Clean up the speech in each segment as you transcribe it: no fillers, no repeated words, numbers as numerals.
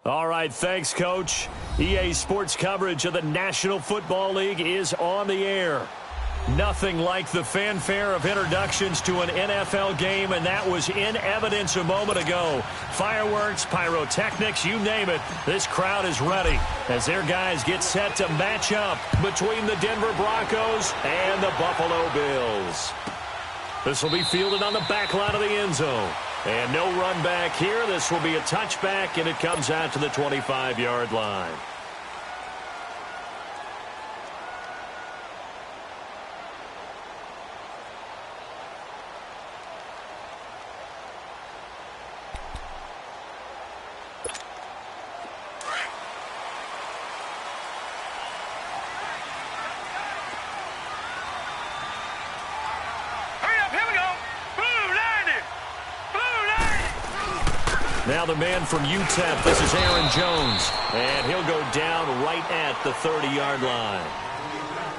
All right, thanks, Coach. EA Sports coverage of the National Football League is on the air. Nothing like the fanfare of introductions to an NFL game, and that was in evidence a moment ago. Fireworks, pyrotechnics, you name it. This crowd is ready as their guys get set to match up between the Denver Broncos and the Buffalo Bills. This will be fielded on the back line of the end zone. And no run back here. This will be a touchback, and it comes out to the 25-yard line. Now the man from UTEP, this is Aaron Jones, and he'll go down right at the 30-yard line.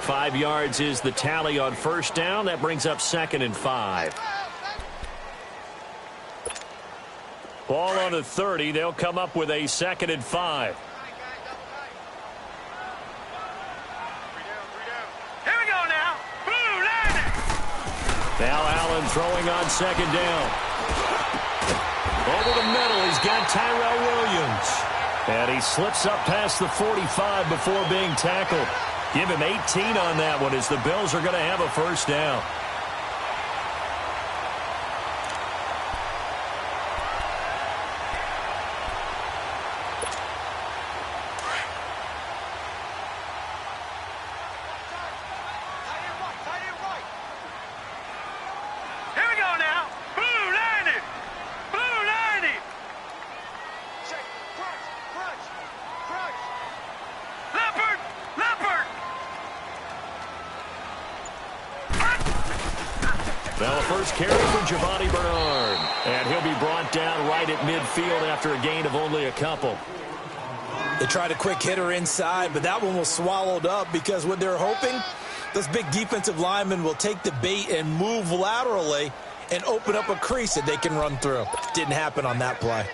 5 yards is the tally on first down. That brings up 2nd and 5. Ball on the 30. They'll come up with a 2nd and 5. Here we go now. Blue line. Now Allen throwing on 2nd down. Over the middle, he's got Tyrell Williams. And he slips up past the 45 before being tackled. Give him 18 on that one as the Bills are going to have a first down. Carry for Giovanni Bernard. And he'll be brought down right at midfield after a gain of only a couple. They tried a quick hitter inside, but that one was swallowed up because what they're hoping, those big defensive linemen will take the bait and move laterally and open up a crease that they can run through. Didn't happen on that play.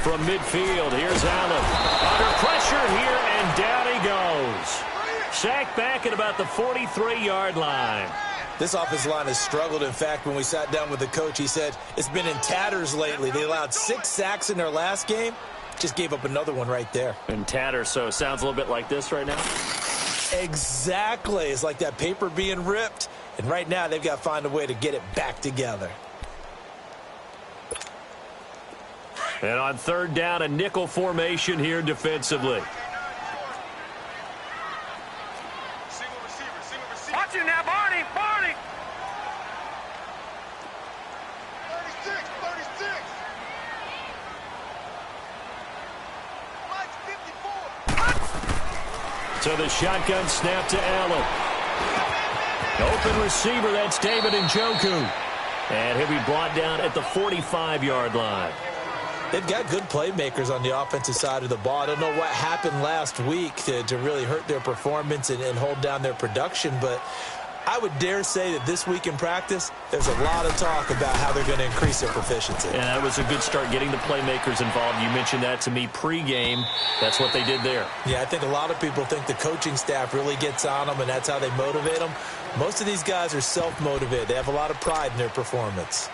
From midfield, here's Allen. Under pressure here, and down he goes. Sacked back at about the 43-yard line. This offensive line has struggled. In fact, when we sat down with the coach, he said it's been in tatters lately. They allowed 6 sacks in their last game. Just gave up another one right there. In tatters, so it sounds a little bit like this right now? Exactly. It's like that paper being ripped. And right now, they've got to find a way to get it back together. And on 3rd down, a nickel formation here defensively. Watch it now, Barney. 36. So the shotgun snap to Allen. Open receiver, that's David Njoku. And he'll be brought down at the 45-yard line. They've got good playmakers on the offensive side of the ball. I don't know what happened last week to really hurt their performance and hold down their production, but I would dare say that this week in practice, there's a lot of talk about how they're going to increase their proficiency. And that was a good start, getting the playmakers involved. You mentioned that to me pregame. That's what they did there. Yeah, I think a lot of people think the coaching staff really gets on them, and that's how they motivate them. Most of these guys are self-motivated. They have a lot of pride in their performance.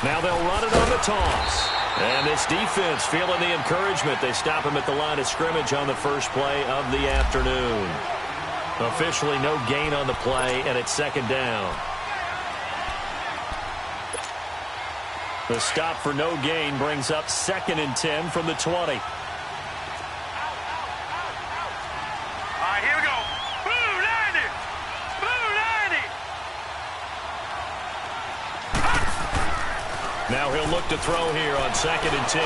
Now they'll run it on the toss. And this defense feeling the encouragement. They stop him at the line of scrimmage on the first play of the afternoon. Officially no gain on the play, and it's 2nd down. The stop for no gain brings up 2nd and 10 from the 20. Now he'll look to throw here on 2nd and 10.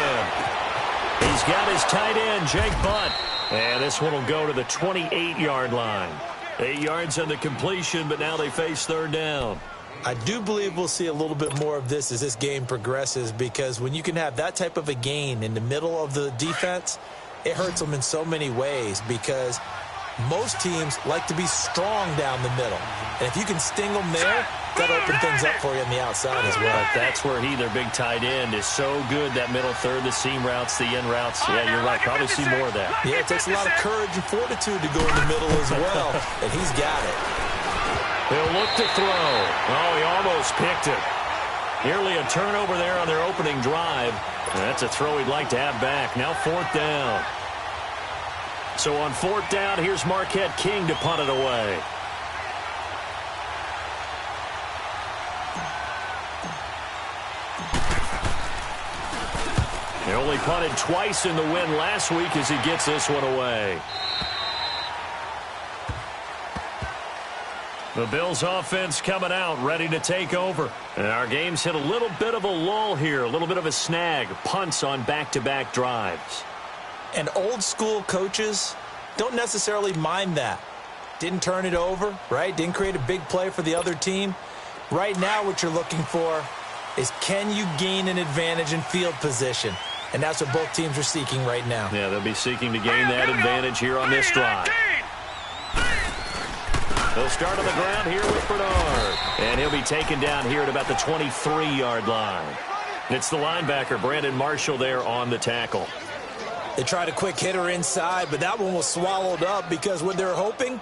He's got his tight end, Jake Butt. And this one will go to the 28-yard line. 8 yards on the completion, but now they face 3rd down. I do believe we'll see a little bit more of this as this game progresses, because when you can have that type of a gain in the middle of the defense, it hurts them in so many ways, because most teams like to be strong down the middle. And if you can sting them there, that'll open things up for you on the outside as well. But that's where their big tight end, is so good, that middle third, the seam routes, the end routes. Yeah, you're right. Probably see more of that. Yeah, it takes a lot of courage and fortitude to go in the middle as well, and he's got it. He'll look to throw. Oh, he almost picked it. Nearly a turnover there on their opening drive. And that's a throw he'd like to have back. Now 4th down. So on 4th down, here's Marquette King to punt it away. He only punted twice in the win last week as he gets this one away. The Bills offense coming out, ready to take over. And our game's hit a little bit of a lull here, a little bit of a snag. Punts on back-to-back drives. And old school coaches don't necessarily mind that. Didn't turn it over, right? Didn't create a big play for the other team. Right now what you're looking for is, can you gain an advantage in field position? And that's what both teams are seeking right now. Yeah, they'll be seeking to gain that advantage here on this drive. They'll start on the ground here with Bernard. And he'll be taken down here at about the 23-yard line. It's the linebacker, Brandon Marshall, there on the tackle. They tried a quick hitter inside, but that one was swallowed up, because what they're hoping,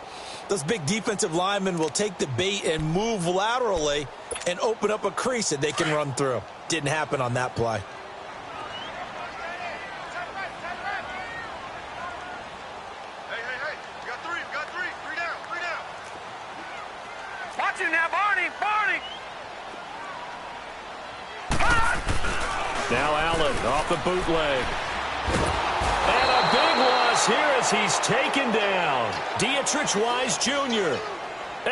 those big defensive linemen will take the bait and move laterally and open up a crease that they can run through. Didn't happen on that play. Watch him now, Barney. Now Allen off the bootleg. And a big loss here as he's taken down. Dietrich Wise Jr.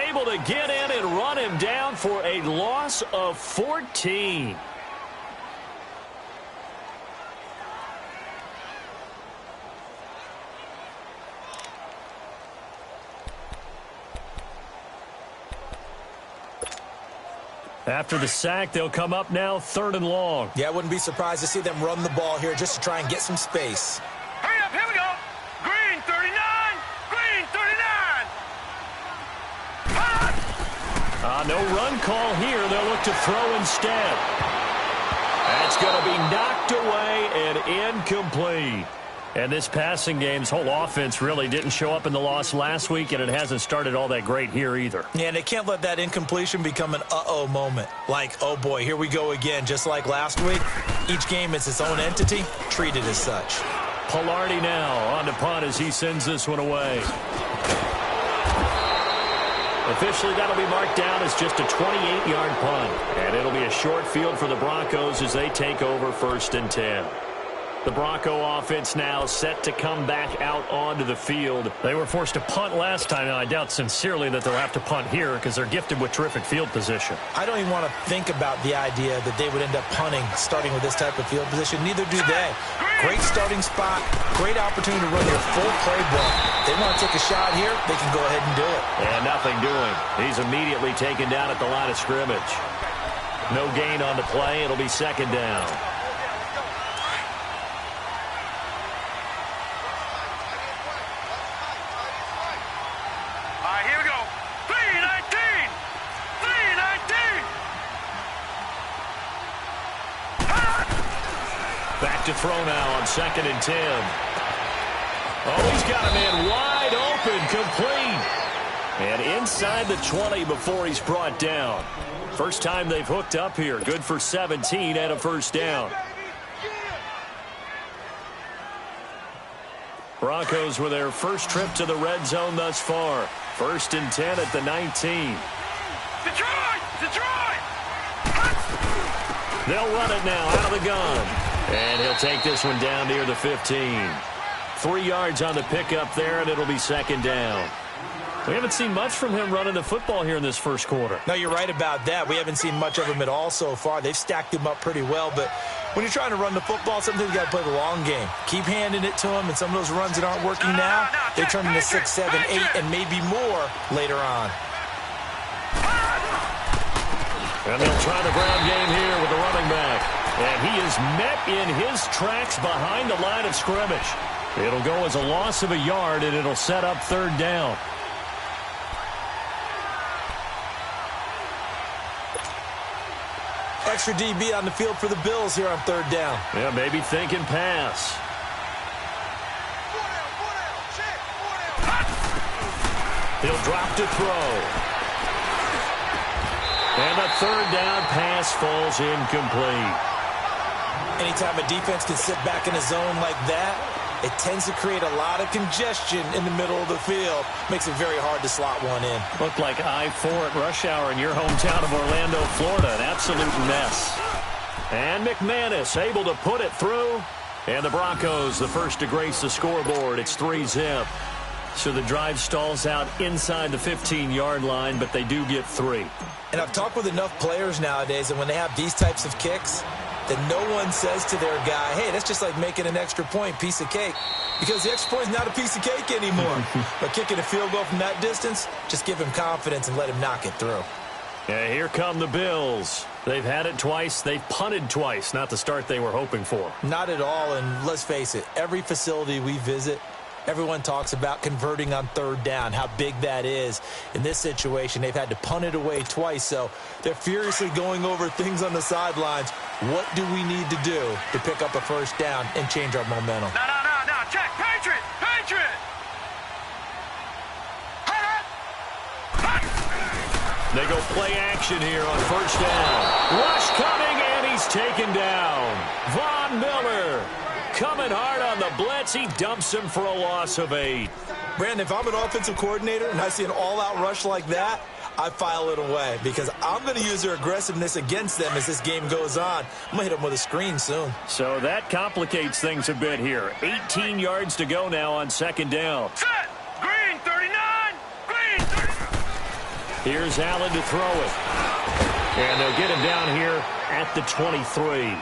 able to get in and run him down for a loss of 14. After the sack, they'll come up now 3rd and long. Yeah, I wouldn't be surprised to see them run the ball here just to try and get some space. Hurry up, here we go. Green 39. Green 39. No run call here. They'll look to throw instead. That's going to be knocked away and incomplete. And this passing game's whole offense really didn't show up in the loss last week, and it hasn't started all that great here either. Yeah, and they can't let that incompletion become an uh-oh moment. Like, oh boy, here we go again, just like last week. Each game is its own entity, treated as such. Pilardi now on to punt as he sends this one away. Officially, that'll be marked down as just a 28-yard punt. And it'll be a short field for the Broncos as they take over 1st and 10. The Bronco offense now set to come back out onto the field. They were forced to punt last time, and I doubt sincerely that they'll have to punt here because they're gifted with terrific field position. I don't even want to think about the idea that they would end up punting starting with this type of field position. Neither do they. Great starting spot, great opportunity to run your full playbook. They want to take a shot here, they can go ahead and do it. And nothing doing. He's immediately taken down at the line of scrimmage. No gain on the play. It'll be 2nd down. Back to throw now on 2nd and 10. Oh, he's got a man wide open, complete. And inside the 20 before he's brought down. First time they've hooked up here. Good for 17 and a 1st down. Broncos with their first trip to the red zone thus far. 1st and 10 at the 19. Detroit! They'll run it now out of the gun. And he'll take this one down near the 15. 3 yards on the pickup there, and it'll be 2nd down. We haven't seen much from him running the football here in this first quarter. No, you're right about that. We haven't seen much of him at all so far. They've stacked him up pretty well, but when you're trying to run the football, sometimes you got to play the long game. Keep handing it to him, and some of those runs that aren't working now, they turn into 6, 7, 8, and maybe more later on. And they'll try the ground game here with the running back. And he is met in his tracks behind the line of scrimmage. It'll go as a loss of a yard, and it'll set up third down. Extra DB on the field for the Bills here on third down. Yeah, maybe thinking pass. He'll drop to throw. And the third down pass falls incomplete. Anytime a defense can sit back in a zone like that, it tends to create a lot of congestion in the middle of the field. Makes it very hard to slot one in. Looked like I-4 at rush hour in your hometown of Orlando, Florida. An absolute mess. And McManus able to put it through. And the Broncos, the first to grace the scoreboard. It's 3-zip. So the drive stalls out inside the 15-yard line, but they do get 3. And I've talked with enough players nowadays, and when they have these types of kicks, that no one says to their guy, hey, that's just like making an extra point, piece of cake. Because the extra point is not a piece of cake anymore. But kicking a field goal from that distance, just give him confidence and let him knock it through. Yeah, here come the Bills. They've had it twice. They've punted twice. Not the start they were hoping for. Not at all, and let's face it, every facility we visit, everyone talks about converting on third down, how big that is. In this situation, they've had to punt it away twice, so they're furiously going over things on the sidelines. What do we need to do to pick up a first down and change our momentum? No. Check. Patriot. They go play action here on first down. Rush coming, and he's taken down. Von Miller coming hard on the blitz. He dumps him for a loss of 8. Brandon, if I'm an offensive coordinator and I see an all-out rush like that, I file it away because I'm going to use their aggressiveness against them as this game goes on. I'm going to hit them with a screen soon. So that complicates things a bit here. 18 yards to go now on second down. Set. Green 39. Green 39. Here's Allen to throw it. And they'll get him down here at the 23.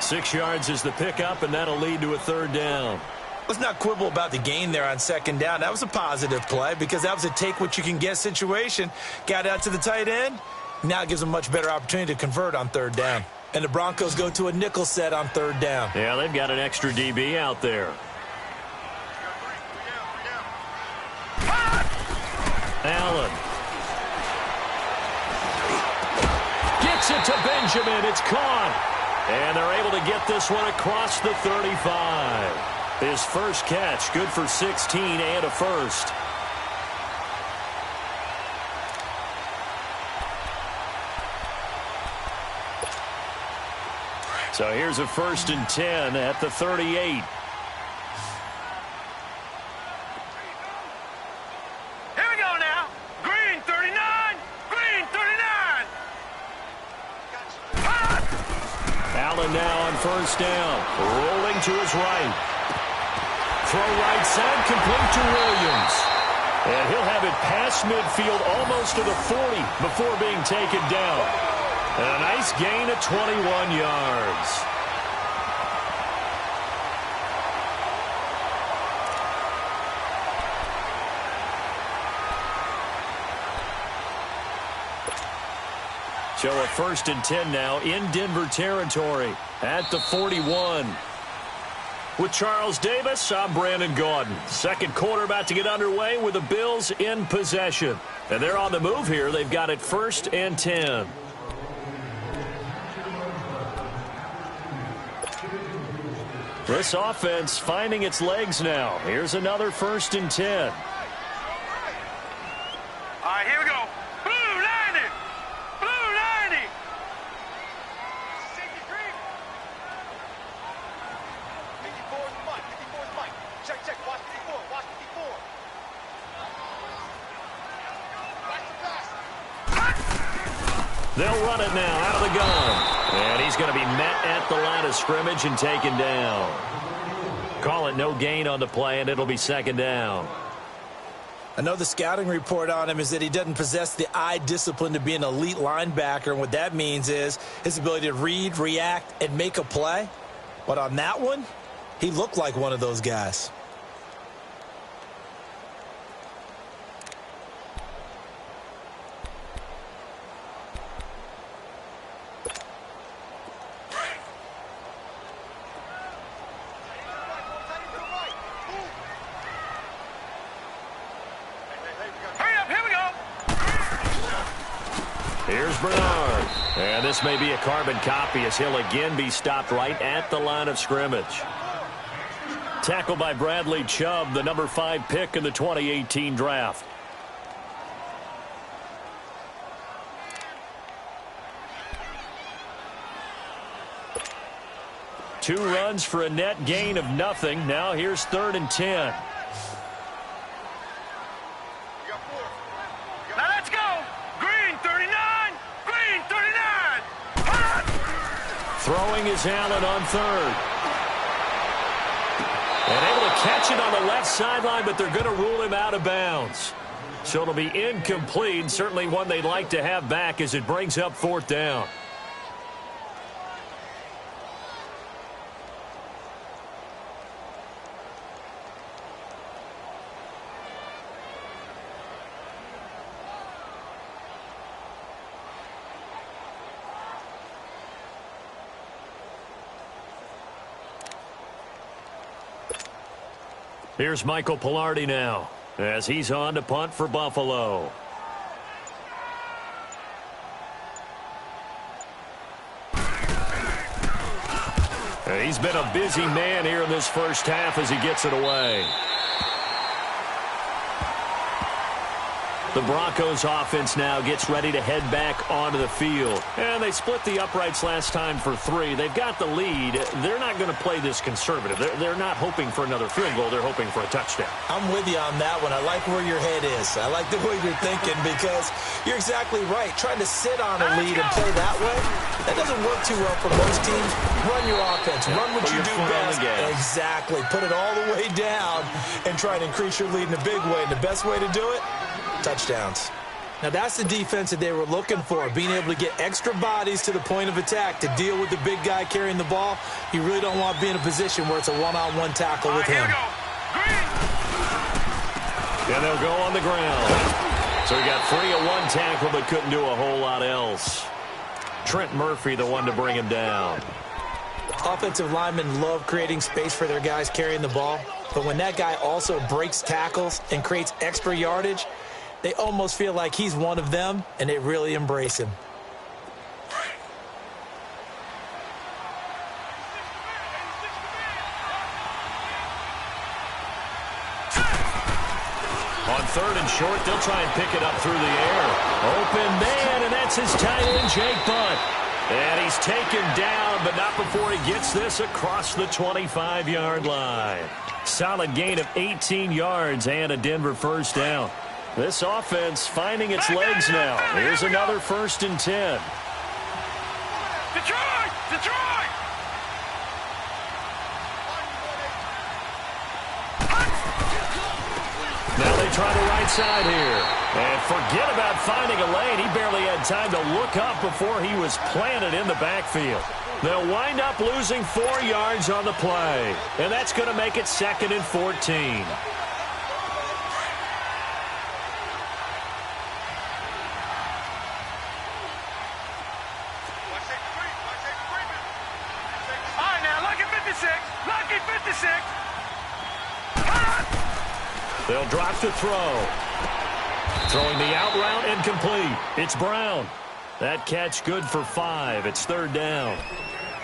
6 yards is the pickup, and that'll lead to a third down. Let's not quibble about the gain there on second down. That was a positive play because that was a take-what-you-can-get situation. Got out to the tight end. Now it gives them a much better opportunity to convert on third down. And the Broncos go to a nickel set on third down. Yeah, they've got an extra DB out there. Allen. Gets it to Benjamin. It's caught. And they're able to get this one across the 35. His first catch, good for 16 and a first. So here's a 1st and 10 at the 38. Here we go now. Green 39. Green 39. Allen now on first down. Rolling to his right. Throw right side, complete to Williams. And he'll have it past midfield almost to the 40 before being taken down. And a nice gain of 21 yards. So a 1st and 10 now in Denver territory at the 41. With Charles Davis, I'm Brandon Gaudin. Second quarter about to get underway with the Bills in possession. And they're on the move here. They've got it 1st and 10. This offense finding its legs now. Here's another 1st and 10. All right, here we go. Blue 90. Blue 90. Check. Watch 54. Watch 54. They'll run it now out of the gun. And he's going to be met at the line of scrimmage and taken down. Call it no gain on the play, and it'll be 2nd down. I know the scouting report on him is that he doesn't possess the eye discipline to be an elite linebacker, and what that means is his ability to read, react, and make a play. But on that one, he looked like one of those guys. Here's Bernard. And this may be a carbon copy as he'll again be stopped right at the line of scrimmage. Tackled by Bradley Chubb, the number 5 pick in the 2018 draft. Two runs for a net gain of nothing. Now here's 3rd and 10. Throwing is Allen on 3rd. And able to catch it on the left sideline, but they're going to rule him out of bounds. So it'll be incomplete, certainly one they'd like to have back as it brings up 4th down. Here's Michael Pilardi now as he's on to punt for Buffalo. And he's been a busy man here in this first half as he gets it away. The Broncos offense now gets ready to head back onto the field. And they split the uprights last time for 3. They've got the lead. They're not going to play this conservative. They're not hoping for another field goal. They're hoping for a touchdown. I'm with you on that one. I like where your head is. I like the way you're thinking because you're exactly right. Trying to sit on a lead and play that way, that doesn't work too well for most teams. Run your offense. Run what you do best. Exactly. Put it all the way down and try and increase your lead in a big way. And the best way to do it, touchdowns. Now that's the defense that they were looking for, being able to get extra bodies to the point of attack to deal with the big guy carrying the ball. You really don't want to be in a position where it's a one-on-one tackle with him. And they'll go on the ground. So he got 3 at 1 tackle but couldn't do a whole lot else. Trent Murphy the one to bring him down. Offensive linemen love creating space for their guys carrying the ball, but when that guy also breaks tackles and creates extra yardage, they almost feel like he's one of them, and they really embrace him. On 3rd and short, they'll try and pick it up through the air. Open man, and that's his tight end, Jake Butt. And he's taken down, but not before he gets this across the 25-yard line. Solid gain of 18 yards and a Denver first down. This offense finding its legs now. Here's another 1st and 10. Detroit! Detroit! Now they try the right side here. And forget about finding a lane. He barely had time to look up before he was planted in the backfield. They'll wind up losing 4 yards on the play. And that's going to make it 2nd and 14. They'll drop to throw. Throwing the out route and complete. It's Brown. That catch good for 5. It's 3rd down.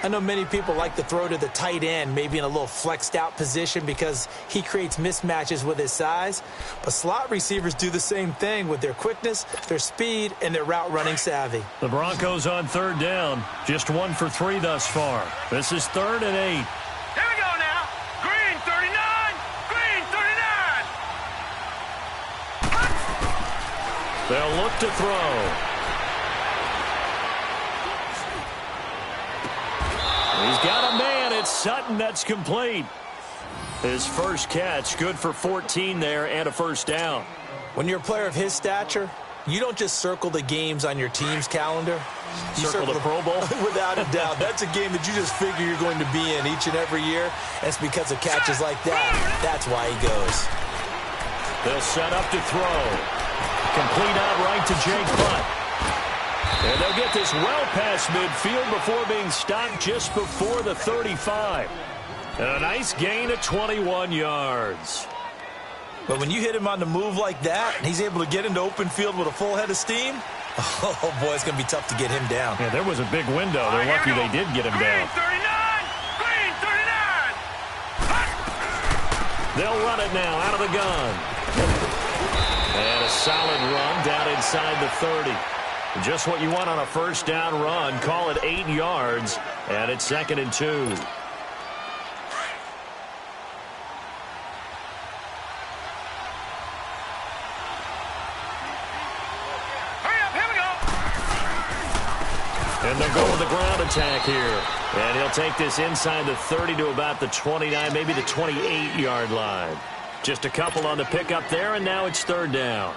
I know many people like to throw to the tight end, maybe in a little flexed out position because he creates mismatches with his size. But slot receivers do the same thing with their quickness, their speed, and their route running savvy. The Broncos on 3rd down. Just 1 for 3 thus far. This is 3rd and 8. Here we go now. Green 39. Green 39. They'll look to throw. He's got a man. It's Sutton. That's complete. His first catch, good for 14 there and a first down. When you're a player of his stature, you don't just circle the games on your team's calendar. You circle the Pro Bowl? Without a doubt. That's a game that you just figure you're going to be in each and every year. And it's because of catches like that. That's why he goes. They'll set up to throw. Complete out right to Jake Butt. And they'll get this well past midfield before being stopped just before the 35. And a nice gain of 21 yards. But when you hit him on the move like that, and he's able to get into open field with a full head of steam, oh, boy, it's going to be tough to get him down. Yeah, there was a big window. They're lucky they did get him down. Green 39! They'll run it now out of the gun. And a solid run down inside the 30. Just what you want on a first down run. Call it 8 yards, and it's 2nd and 2. And they'll go with the ground attack here. And he'll take this inside the 30 to about the 29, maybe the 28-yard line. Just a couple on the pickup there, and now it's 3rd down.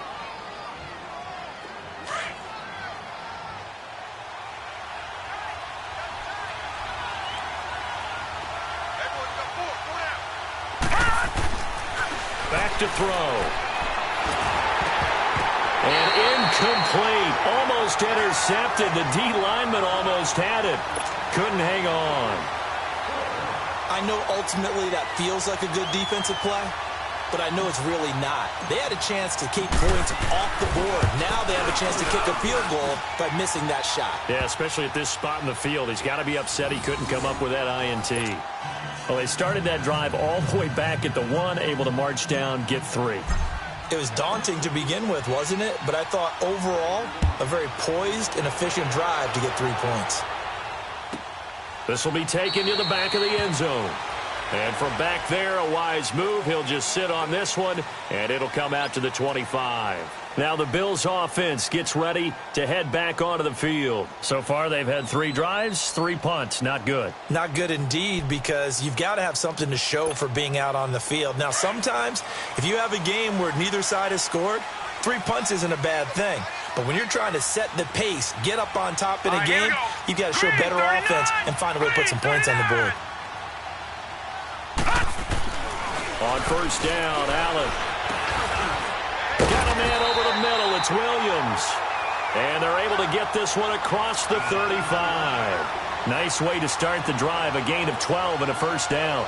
Back to throw. And incomplete. Almost intercepted. The D lineman almost had it. Couldn't hang on. I know ultimately that feels like a good defensive play, but I know it's really not. They had a chance to keep points off the board. Now they have a chance to kick a field goal by missing that shot. Yeah, especially at this spot in the field. He's got to be upset he couldn't come up with that INT. Well, they started that drive all the way back at the 1, able to march down, get 3. It was daunting to begin with, wasn't it? But I thought overall, a very poised and efficient drive to get 3 points. This will be taken to the back of the end zone. And from back there, a wise move. He'll just sit on this one, and it'll come out to the 25. Now the Bills offense gets ready to head back onto the field. So far, they've had 3 drives, 3 punts. Not good. Not good indeed, because you've got to have something to show for being out on the field. Now, sometimes, if you have a game where neither side has scored, 3 punts isn't a bad thing. But when you're trying to set the pace, get up on top in a game, you've got to show better offense and find a way to put some points on the board. On first down, Allen. Got a man over the middle. It's Williams. And they're able to get this one across the 35. Nice way to start the drive. A gain of 12 and a first down.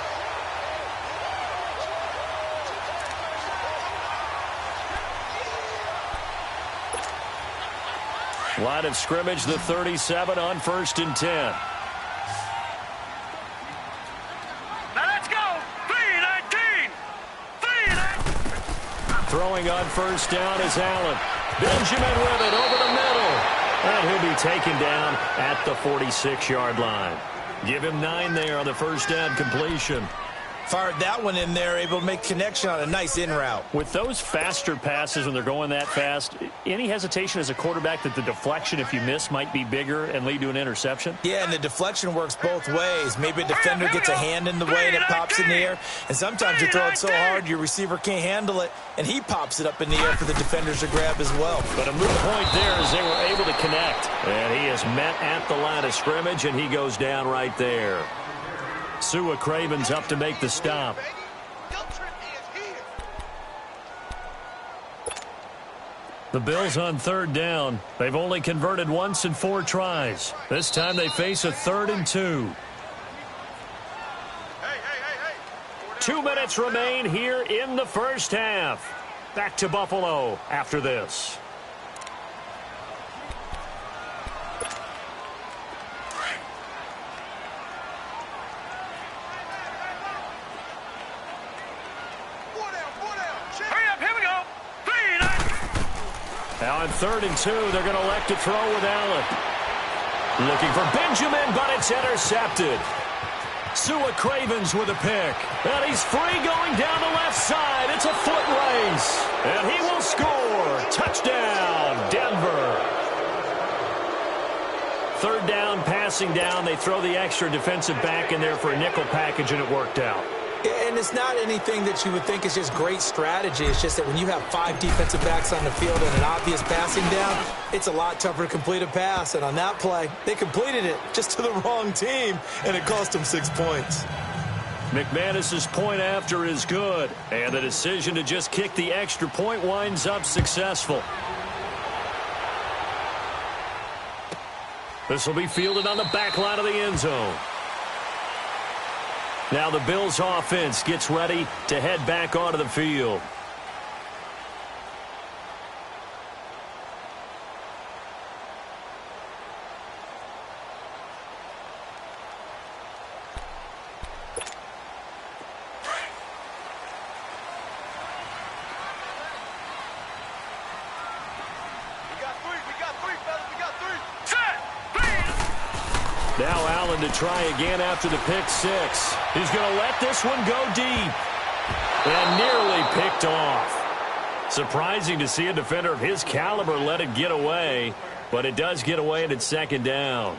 Line of scrimmage, the 37 on 1st and 10. Now let's go! 3-19! 3-19! Throwing on first down is Allen. Benjamin with it over the middle. And he'll be taken down at the 46-yard line. Give him 9 there on the first down completion. Fired that one in there, able to make connection on a nice in route. With those faster passes when they're going that fast, any hesitation as a quarterback that the deflection, if you miss, might be bigger and lead to an interception? Yeah, and the deflection works both ways. Maybe a defender gets a hand in the way and it pops in the air. And sometimes you throw it so hard your receiver can't handle it, and he pops it up in the air for the defenders to grab as well. But a moot point there as they were able to connect. And he is met at the line of scrimmage, and he goes down right there. Sua Craven's up to make the stop. The Bills on 3rd down. They've only converted once in 4 tries. This time they face a 3rd and 2. 2 minutes remain here in the first half. Back to Buffalo after this. Now on 3rd and 2, they're going to elect to throw with Allen. Looking for Benjamin, but it's intercepted. Sua Cravens with a pick. And he's free going down the left side. It's a foot race. And he will score. Touchdown, Denver. 3rd down, passing down. They throw the extra defensive back in there for a nickel package, and it worked out. And it's not anything that you would think is just great strategy. It's just that when you have 5 defensive backs on the field and an obvious passing down, it's a lot tougher to complete a pass. And on that play, they completed it just to the wrong team, and it cost them 6 points. McManus's point after is good, and the decision to just kick the extra point winds up successful. This will be fielded on the back line of the end zone. Now the Bills offense gets ready to head back onto the field. Now Allen to try again after the pick 6. He's going to let this one go deep. And nearly picked off. Surprising to see a defender of his caliber let it get away. But it does get away and it's second down.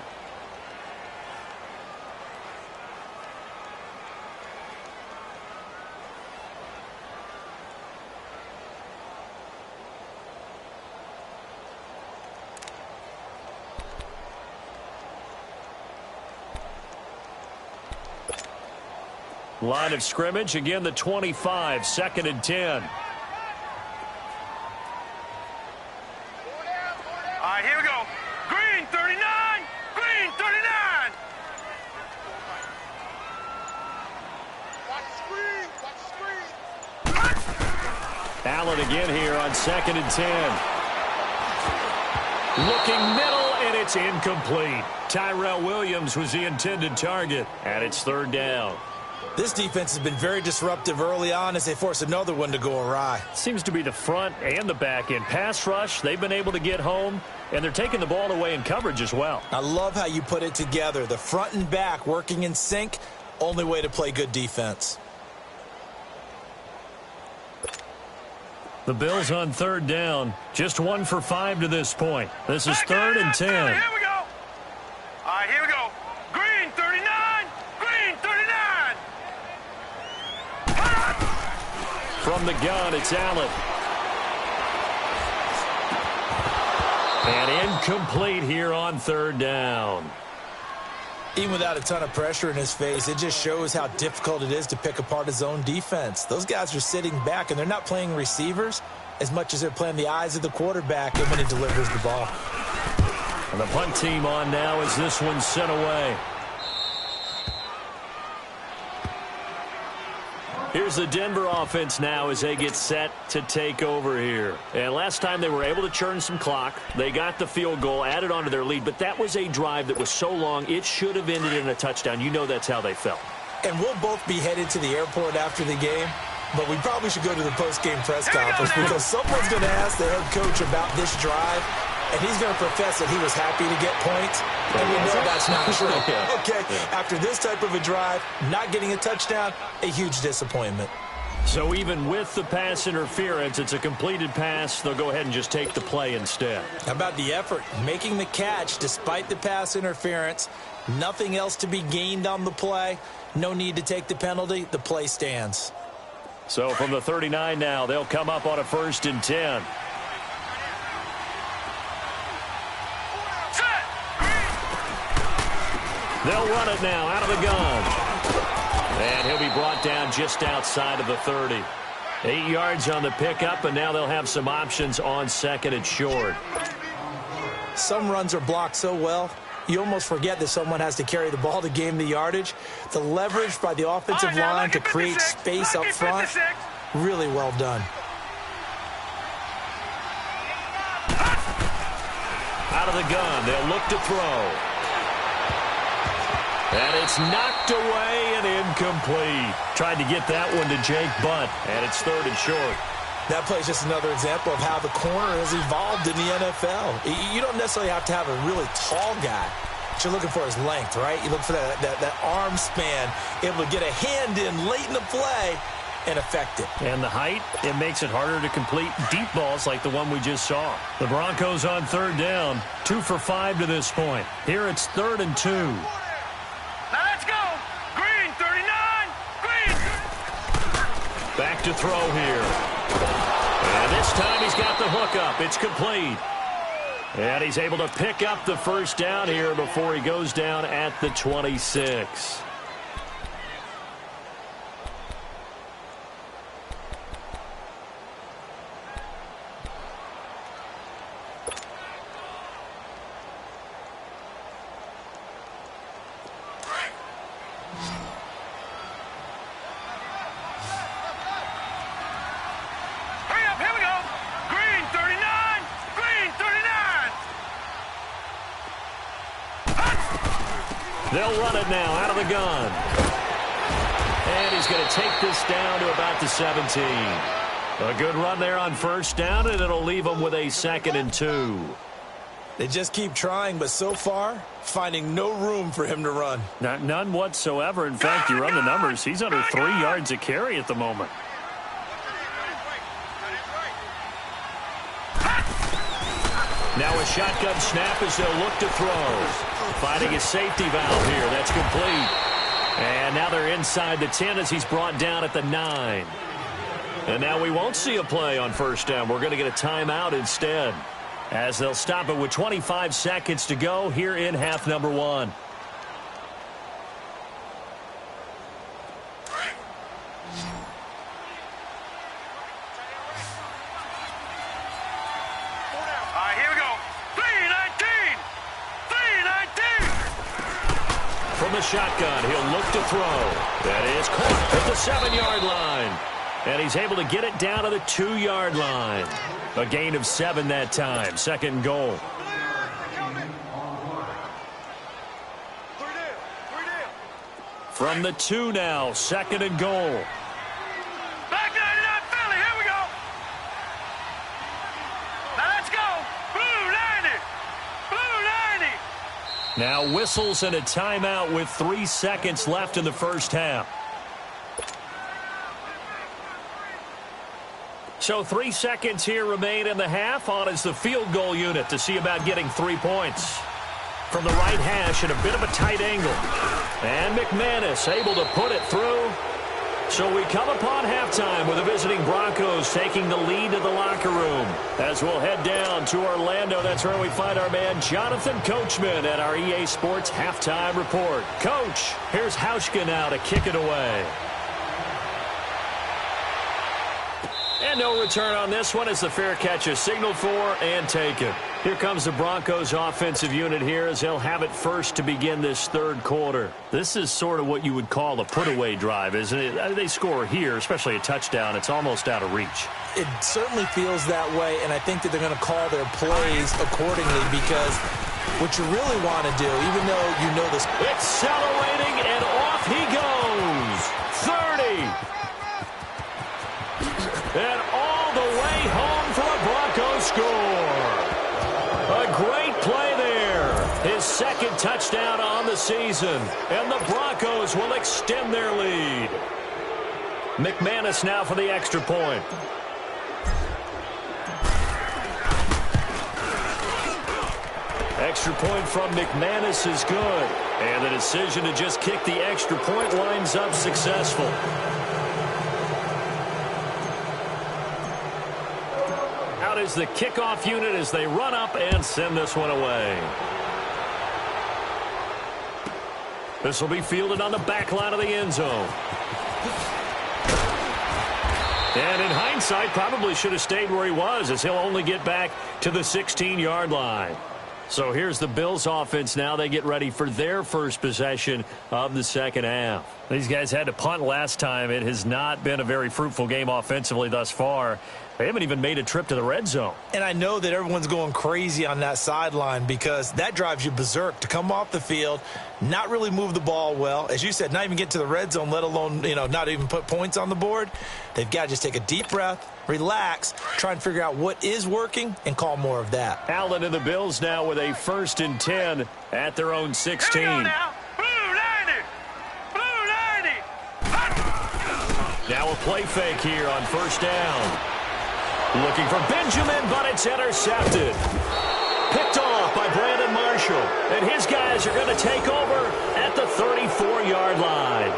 Line of scrimmage, again the 25, 2nd and 10. All right, here we go. Green 39, green 39. Watch the screen. Watch the screen. Allen again here on 2nd and 10. Looking middle, and it's incomplete. Tyrell Williams was the intended target, and it's 3rd down. This defense has been very disruptive early on as they force another one to go awry. Seems to be the front and the back end. Pass rush, they've been able to get home, and they're taking the ball away in coverage as well. I love how you put it together. The front and back working in sync, only way to play good defense. The Bills on 3rd down. Just 1 for 5 to this point. This is 3rd and 10. Here we go. All right, here we go. Green 39, green 39. From the gun, it's Allen. And incomplete here on 3rd down. Even without a ton of pressure in his face, it just shows how difficult it is to pick apart his own defense. Those guys are sitting back, and they're not playing receivers as much as they're playing the eyes of the quarterback and when he delivers the ball. And the punt team on now as this one's sent away. Here's the Denver offense now as they get set to take over here. And last time they were able to churn some clock. They got the field goal, added on to their lead, but that was a drive that was so long it should have ended in a touchdown. You know that's how they felt. And we'll both be headed to the airport after the game, but we probably should go to the post-game press conference because someone's going to ask the head coach about this drive, and he's going to profess that he was happy to get points, and we know that's not true. Okay, after this type of a drive, not getting a touchdown, a huge disappointment. So even with the pass interference, it's a completed pass. They'll go ahead and just take the play instead. How about the effort? Making the catch despite the pass interference. Nothing else to be gained on the play. No need to take the penalty. The play stands. So from the 39 now, they'll come up on a 1st and 10. They'll run it now out of the gun. And he'll be brought down just outside of the 30. 8 yards on the pickup, and now they'll have some options on 2nd and short. Some runs are blocked so well, you almost forget that someone has to carry the ball to gain the yardage. The leverage by the offensive line to create space up front, really well done. Out of the gun, they'll look to throw. And it's knocked away and incomplete. Tried to get that one to Jake Butt, and it's 3rd and short. That play is just another example of how the corner has evolved in the NFL. You don't necessarily have to have a really tall guy. What you're looking for is length, right? You look for that arm span, able to get a hand in late in the play and affect it. And the height, it makes it harder to complete deep balls like the one we just saw. The Broncos on 3rd down, 2 for 5 to this point. Here it's 3rd and 2. Now let's go. Green 39, green. Back to throw here. And this time he's got the hook up. It's complete. And he's able to pick up the first down here before he goes down at the 26. They'll run it now out of the gun. And he's going to take this down to about the 17. A good run there on first down, and it'll leave them with a 2nd and 2. They just keep trying, but so far, finding no room for him to run. None whatsoever. In fact, you run the numbers. He's under 3 yards a carry at the moment. Now a shotgun snap as they'll look to throw. Finding his safety valve here. That's complete. And now they're inside the 10 as he's brought down at the 9. And now we won't see a play on first down. We're going to get a timeout instead, as they'll stop it with 25 seconds to go here in half number 1. Here we go. 3-19. 3-19. From the shotgun, he'll look to throw. That is caught at the 7-yard line. And he's able to get it down to the 2-yard line. A gain of 7 that time. 2nd and goal. From the 2 now, 2nd and goal. Back 99 Philly. Here we go. Now let's go. Blue 90. Blue 90. Now whistles and a timeout with 3 seconds left in the first half. So 3 seconds here remain in the half. On is the field goal unit to see about getting 3 points. From the right hash at a bit of a tight angle. And McManus able to put it through. So we come upon halftime with the visiting Broncos taking the lead to the locker room. As we'll head down to Orlando, that's where we find our man Jonathan Coachman at our EA Sports Halftime Report. Coach, here's Hauschka now to kick it away. And no return on this one as the fair catch is signaled for and taken. Here comes the Broncos offensive unit here as they'll have it first to begin this third quarter. This is sort of what you would call a put-away drive, isn't it? They score here, especially a touchdown. It's almost out of reach. It certainly feels that way, and I think that they're going to call their plays accordingly because what you really want to do, even though you know this. Accelerating, and off he goes. 30. And all the way home for a Broncos score. A great play there. His 2nd touchdown on the season. And the Broncos will extend their lead. McManus now for the extra point. Extra point from McManus is good. And the decision to just kick the extra point lines up successful. Out is the kickoff unit as they run up and send this one away. This will be fielded on the back line of the end zone. And in hindsight, probably should have stayed where he was as he'll only get back to the 16-yard line. So here's the Bills offense now. They get ready for their first possession of the second half. These guys had to punt last time. It has not been a very fruitful game offensively thus far. They haven't even made a trip to the red zone. And I know that everyone's going crazy on that sideline because that drives you berserk to come off the field, not really move the ball well. As you said, not even get to the red zone, let alone, not even put points on the board. They've got to just take a deep breath, relax, try and figure out what is working, and call more of that. Allen and the Bills now with a 1st and 10 at their own 16. Here we go now. Blue 90. Blue 90. Now a play fake here on first down. Looking for Benjamin, but it's intercepted. Picked off by Brandon Marshall. And his guys are going to take over at the 34-yard line.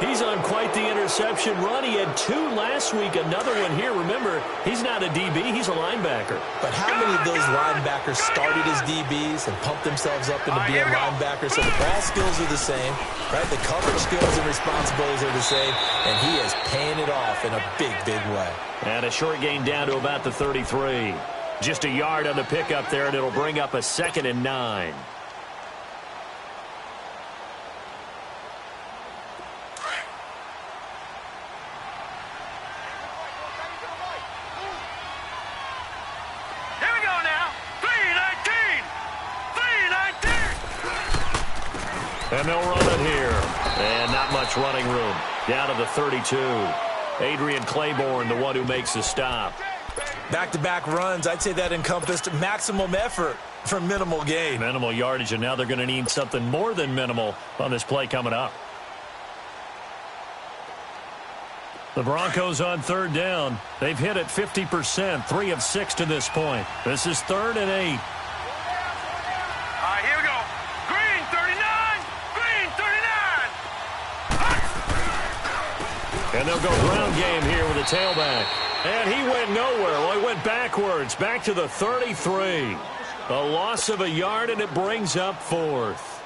He's on quite the interception run. He had 2 last week, another one here. Remember, he's not a DB, he's a linebacker. But how many of those linebackers started as DBs and pumped themselves up into being linebackers? So the ball skills are the same, right? The coverage skills and responsibilities are the same, and he is paying it off in a big, big way. And a short gain down to about the 33. Just a yard on the pickup there, and it'll bring up a 2nd and 9. And they'll run it here. And not much running room. Down to the 32. Adrian Claiborne, the one who makes the stop. Back-to-back runs, I'd say that encompassed maximum effort for minimal gain. Minimal yardage, and now they're going to need something more than minimal on this play coming up. The Broncos on 3rd down. They've hit it 50%, 3 of 6 to this point. This is 3rd and 8. Here we go. Green 39. Green 39. And they'll go ground game here with a tailback. And he went nowhere. Well, he went backwards, back to the 33. A loss of a yard, and it brings up 4th.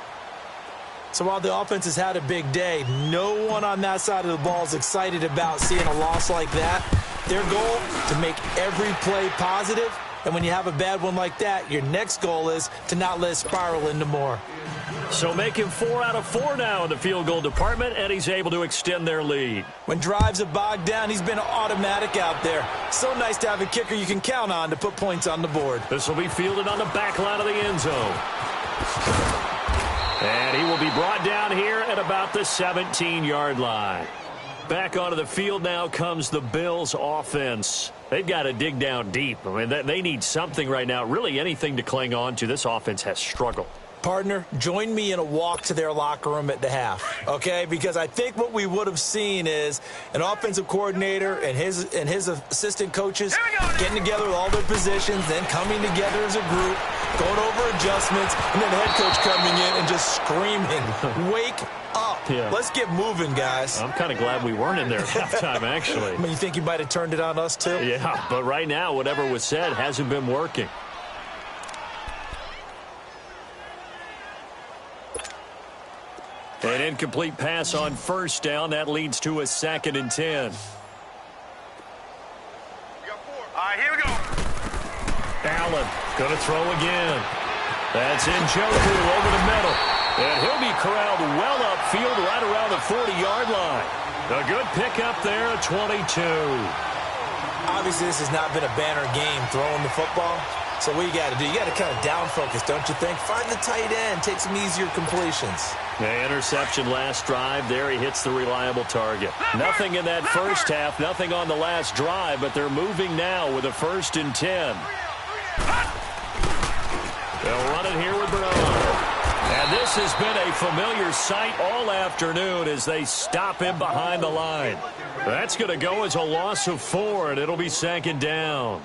So while the offense has had a big day, no one on that side of the ball is excited about seeing a loss like that. Their goal, to make every play positive. And when you have a bad one like that, your next goal is to not let it spiral into more. So making 4 out of 4 now in the field goal department, and he's able to extend their lead. When drives are bogged down, he's been automatic out there. So nice to have a kicker you can count on to put points on the board. This will be fielded on the back line of the end zone. And he will be brought down here at about the 17-yard line. Back onto the field now comes the Bills offense. They've got to dig down deep. I mean, they need something right now, really anything to cling on to. This offense has struggled. Partner, join me in a walk to their locker room at the half, okay? Because I think what we would have seen is an offensive coordinator and his assistant coaches getting together with all their positions, then coming together as a group, going over adjustments, and then the head coach coming in and just screaming, wake up. Yeah. Let's get moving, guys. I'm kind of glad we weren't in there at halftime, actually. I mean, you think you might have turned it on us, too? Yeah, but right now, whatever was said hasn't been working. An incomplete pass on 1st down. That leads to a 2nd and 10. Here we go. Allen going to throw again. That's Njoku over the middle. And he'll be corralled well upfield right around the 40-yard line. A good pickup there at 22. Obviously, this has not been a banner game throwing the football. So what you got to do, you got to kind of down focus, don't you think? Find the tight end, take some easier completions. The interception last drive. There he hits the reliable target. Nothing in that first half, nothing on the last drive, but they're moving now with a 1st and 10. They'll run it here with Bernard. And this has been a familiar sight all afternoon as they stop him behind the line. That's going to go as a loss of 4, and it'll be 2nd down.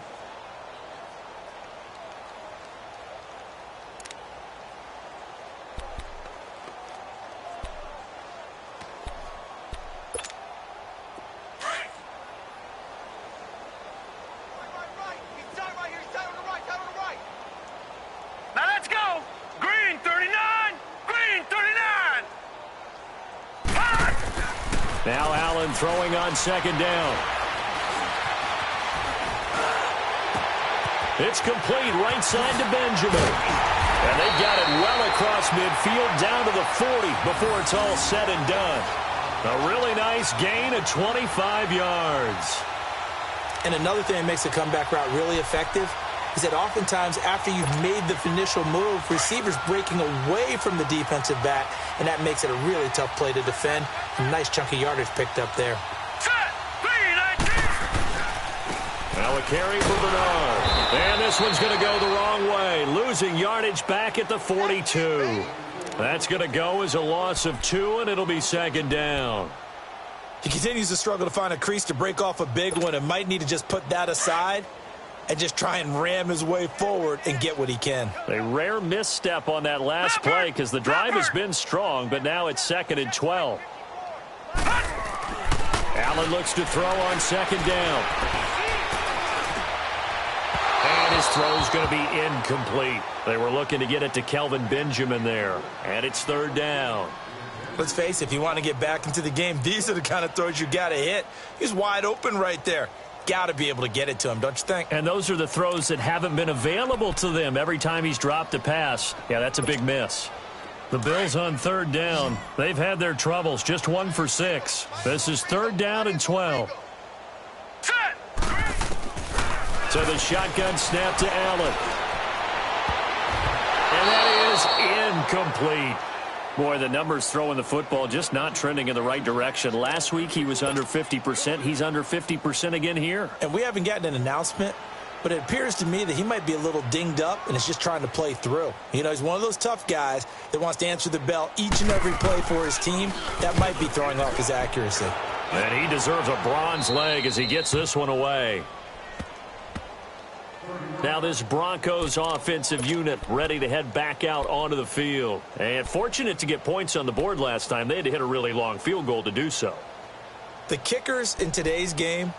Now Allen throwing on 2nd down. It's complete right side to Benjamin. And they've got it well across midfield down to the 40 before it's all said and done. A really nice gain of 25 yards. And another thing that makes the comeback route really effective is that oftentimes after you've made the initial move, receivers breaking away from the defensive back, and that makes it a really tough play to defend. A nice chunk of yardage picked up there. Now a carry for Bernard. And this one's going to go the wrong way. Losing yardage back at the 42. That's going to go as a loss of 2, and it'll be 2nd down. He continues to struggle to find a crease to break off a big one and might need to just put that aside and just try and ram his way forward and get what he can. A rare misstep on that last play because the drive has been strong, but now it's 2nd and 12. Allen looks to throw on second down. And his throw's going to be incomplete. They were looking to get it to Kelvin Benjamin there. And it's third down. Let's face it, if you want to get back into the game, these are the kind of throws you got to hit. He's wide open right there. Got to be able to get it to him, don't you think? And those are the throws that haven't been available to them every time he's dropped a pass. Yeah, that's a big miss. The Bills on third down. They've had their troubles, just 1 for 6. This is third down and 12. So the shotgun snap to Allen. And that is incomplete. Boy, the numbers throwing the football just not trending in the right direction. Last week he was under 50%. He's under 50% again here. And we haven't gotten an announcement, but it appears to me that he might be a little dinged up and is just trying to play through. You know, he's one of those tough guys that wants to answer the bell each and every play for his team. That might be throwing off his accuracy. And he deserves a bronze leg as he gets this one away. Now this Broncos offensive unit ready to head back out onto the field. And fortunate to get points on the board last time. They had to hit a really long field goal to do so. The kickers in today's game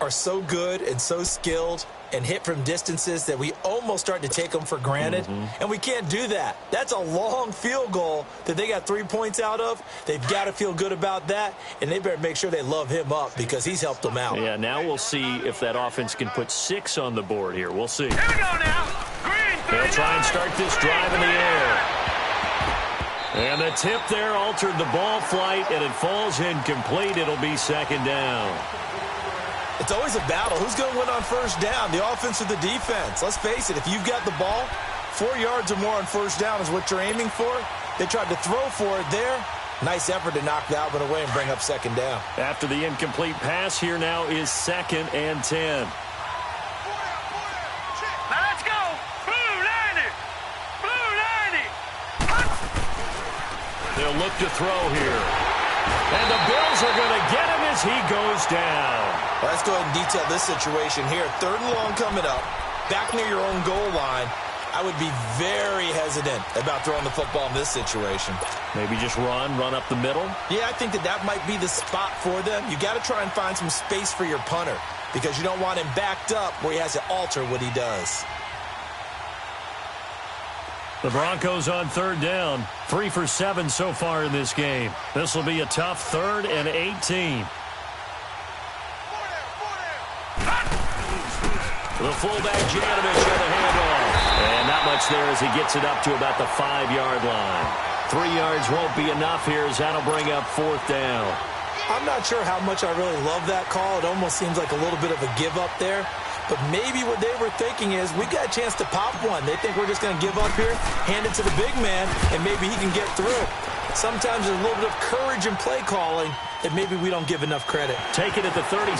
are so good and so skilled and hit from distances that we almost start to take them for granted. And we can't do that. That's a long field goal that they got 3 points out of. They've got to feel good about that, and they better make sure they love him up because he's helped them out. Yeah, now we'll see if that offense can put 6 on the board here. We'll see. Here we go now. Green, They'll try and start this drive in the air. And the tip there altered the ball flight, and it falls incomplete. It'll be second down. It's always a battle. Who's going to win on first down, the offense or the defense? Let's face it, if you've got the ball, 4 yards or more on first down is what you're aiming for. They tried to throw for it there. Nice effort to knock that one away and bring up second down. After the incomplete pass, here now is 2nd and 10. Now let's go. Blue 90. Blue 90. They'll look to throw here. And the Bills are going to get him as he goes down. Well, let's go ahead and detail this situation here. 3rd and long coming up. Back near your own goal line. I would be very hesitant about throwing the football in this situation. Maybe just run up the middle? Yeah, I think that might be the spot for them. You got to try and find some space for your punter because you don't want him backed up where he has to alter what he does. The Broncos on third down. 3 for 7 so far in this game. This will be a tough 3rd and 18. The fullback Janovich on the handoff. And not much there as he gets it up to about the 5-yard line. 3 yards won't be enough here as that'll bring up 4th down. I'm not sure how much I really love that call. It almost seems like a little bit of a give up there. But maybe what they were thinking is we got a chance to pop one. They think we're just going to give up here, hand it to the big man, and maybe he can get through. Sometimes there's a little bit of courage in play calling that maybe we don't give enough credit. Take it at the 37.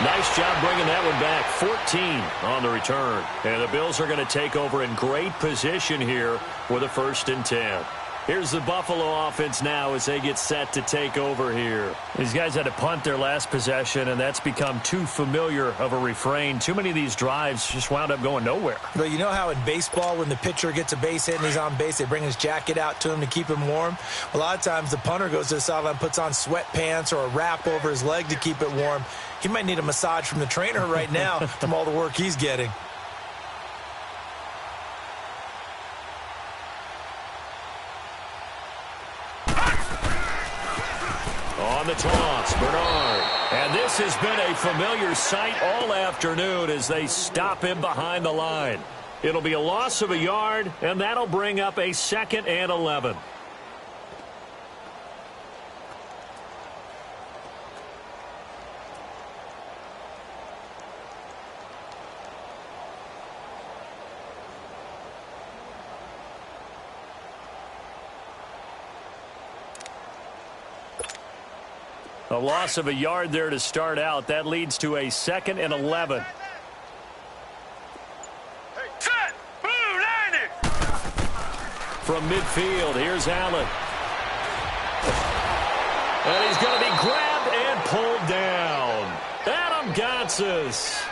Nice job bringing that one back. 14 on the return. And the Bills are going to take over in great position here with a 1st and 10. Here's the Buffalo offense now as they get set to take over here. These guys had to punt their last possession, and that's become too familiar of a refrain. Too many of these drives just wound up going nowhere. But you know how in baseball when the pitcher gets a base hit and he's on base, they bring his jacket out to him to keep him warm? A lot of times the punter goes to the sideline, puts on sweatpants or a wrap over his leg to keep it warm. He might need a massage from the trainer right now from all the work he's getting. On the toss, Bernard. And this has been a familiar sight all afternoon as they stop him behind the line. It'll be a loss of a yard, and that'll bring up a 2nd and 11. A loss of a yard there to start out. That leads to a 2nd and 11. Set. Blue 90. From midfield, here's Allen. And he's going to be grabbed and pulled down. Adam Gotsis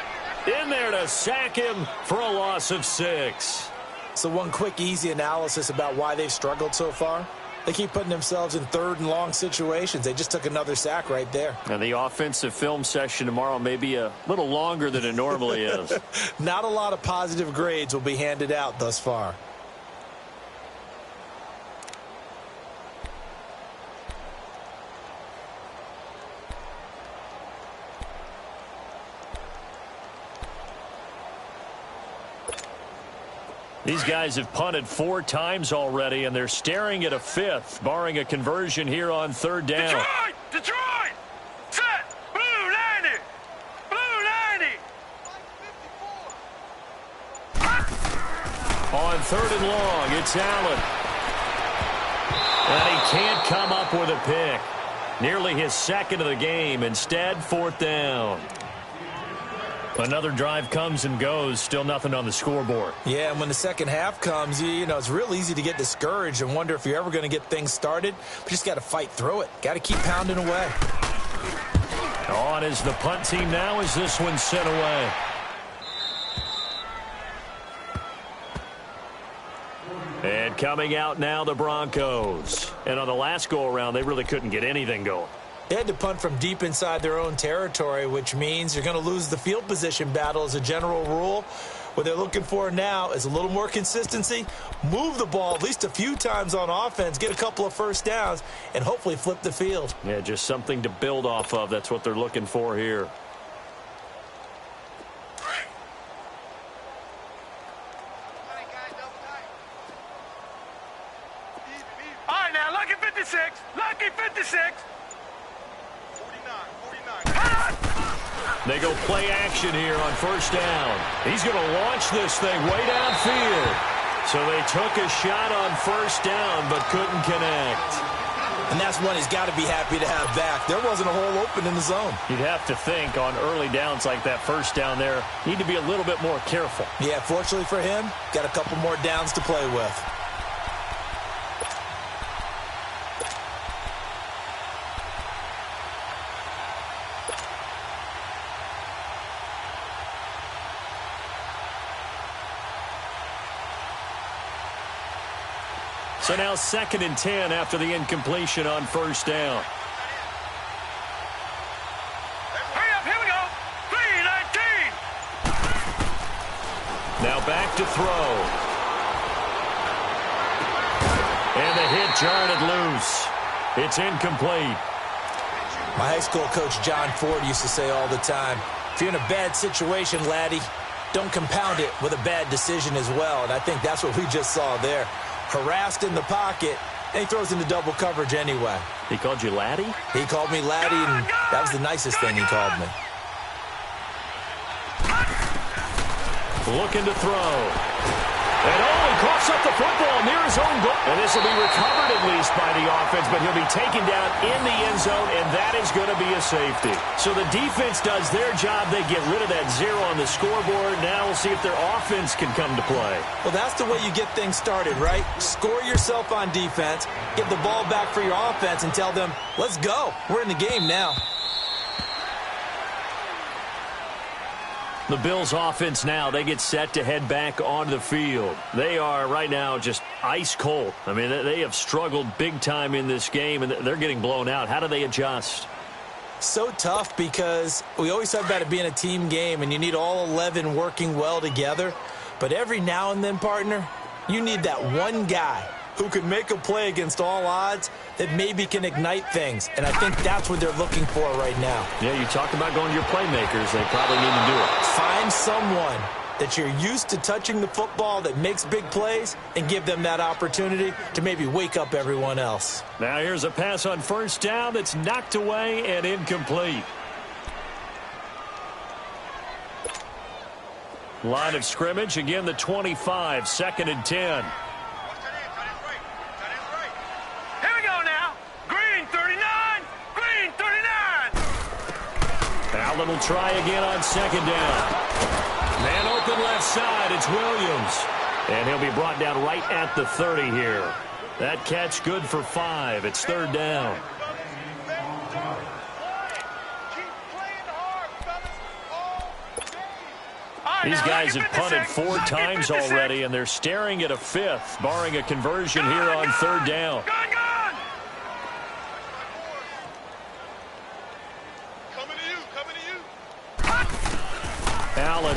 in there to sack him for a loss of 6. So one quick, easy analysis about why they've struggled so far. They keep putting themselves in third and long situations. They just took another sack right there. And the offensive film session tomorrow may be a little longer than it normally is. Not a lot of positive grades will be handed out thus far. These guys have punted 4 times already, and they're staring at a 5th, barring a conversion here on 3rd down. Detroit! Set! Blue 90! Blue 90! On 3rd and long, it's Allen. And he can't come up with a pick. Nearly his 2nd of the game. Instead, 4th down. Another drive comes and goes. Still nothing on the scoreboard. Yeah, and when the second half comes, you know, it's real easy to get discouraged and wonder if you're ever going to get things started. But you just got to fight through it. Got to keep pounding away. On is the punt team now as this one's sent away. And coming out now, the Broncos. And on the last go-around, they really couldn't get anything going. They had to punt from deep inside their own territory, which means you're going to lose the field position battle as a general rule. What they're looking for now is a little more consistency, move the ball at least a few times on offense, get a couple of first downs, and hopefully flip the field. Yeah, just something to build off of. That's what they're looking for here. All right, now, lucky 56. Lucky 56. 49. They go play action here on 1st down. He's going to launch this thing way downfield. So they took a shot on 1st down but couldn't connect. And that's one he's got to be happy to have back. There wasn't a hole open in the zone. You'd have to think on early downs like that 1st down there, need to be a little bit more careful. Yeah, fortunately for him, got a couple more downs to play with. So now 2nd and 10 after the incompletion on 1st down. Hurry up, here we go. 319. Now back to throw. And the hit jarred loose. It's incomplete. My high school coach John Ford used to say all the time, if you're in a bad situation, laddie, don't compound it with a bad decision as well. And I think that's what we just saw there. Harassed in the pocket, and he throws into double coverage anyway. He called you laddie? He called me laddie, and that was the nicest thing he called me. Looking to throw. And he coughs up the football near his own goal. And this will be recovered at least by the offense, but he'll be taken down in the end zone, and that is going to be a safety. So the defense does their job. They get rid of that 0 on the scoreboard. Now we'll see if their offense can come to play. Well, that's the way you get things started, right? Score yourself on defense, get the ball back for your offense, and tell them, let's go. We're in the game now. The Bills offense now, they get set to head back onto the field. They are right now just ice cold. I mean, they have struggled big time in this game, and they're getting blown out. How do they adjust? So tough because we always talk about it being a team game, and you need all 11 working well together. But every now and then, partner, you need that one guy who can make a play against all odds that maybe can ignite things. And I think that's what they're looking for right now. Yeah, you talked about going to your playmakers. They probably need to do it. Find someone that you're used to touching the football that makes big plays and give them that opportunity to maybe wake up everyone else. Now here's a pass on 1st down that's knocked away and incomplete. Line of scrimmage, again the 25, 2nd and 10. Allen will try again on 2nd down. Man open left side, it's Williams. And he'll be brought down right at the 30 here. That catch good for 5. It's 3rd down. These guys have punted 4 times already, and they're staring at a 5th, barring a conversion here on 3rd down.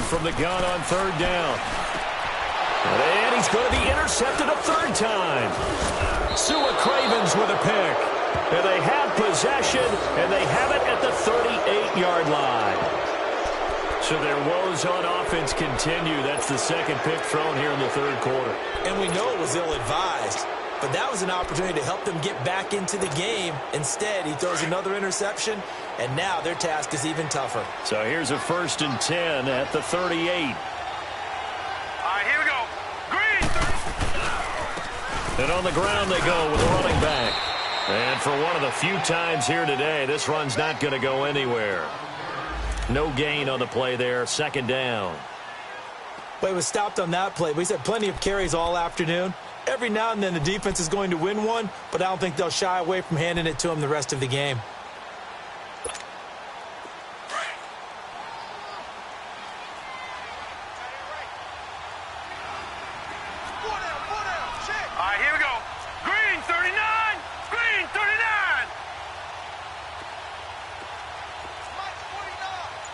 from the gun on third down. And he's going to be intercepted a third time. Sua Cravens with a pick. And they have possession, and they have it at the 38-yard line. So their woes on offense continue. That's the second pick thrown here in the third quarter. And we know it was ill-advised, but that was an opportunity to help them get back into the game. Instead, he throws another interception, and now their task is even tougher. So here's a 1st and 10 at the 38. All right, here we go. Green. And on the ground they go with the running back. And for one of the few times here today, this run's not going to go anywhere. No gain on the play there. Second down. Well, he was stopped on that play, but he's had plenty of carries all afternoon. Every now and then the defense is going to win one, but I don't think they'll shy away from handing it to him the rest of the game. All right, here we go. Green 39. Green 39.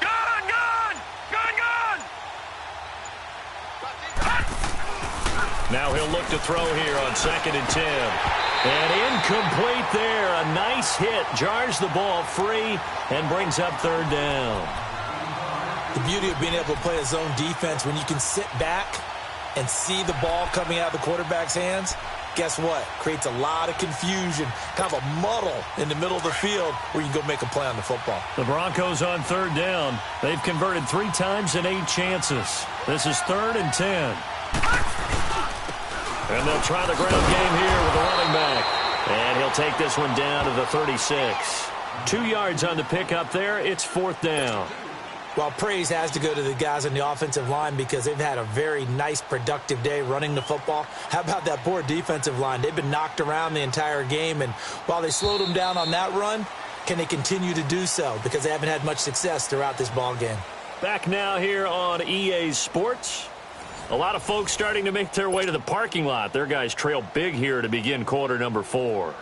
Gun, gun. Gun, gun. Now he'll look to throw here on 2nd and 10. And incomplete there. A nice hit. Jars the ball free and brings up third down. The beauty of being able to play a zone defense when you can sit back and see the ball coming out of the quarterback's hands, guess what? Creates a lot of confusion, kind of a muddle in the middle of the field where you can go make a play on the football. The Broncos on third down. They've converted 3 times in 8 chances. This is 3rd and 10. And they'll try the ground game here with the running back. And he'll take this one down to the 36. 2 yards on the pickup there. It's 4th down. Well, praise has to go to the guys on the offensive line because they've had a very nice, productive day running the football. How about that poor defensive line? They've been knocked around the entire game, and while they slowed them down on that run, can they continue to do so? Because they haven't had much success throughout this ball game. Back now here on EA Sports. A lot of folks starting to make their way to the parking lot. Their guys trail big here to begin quarter number 4.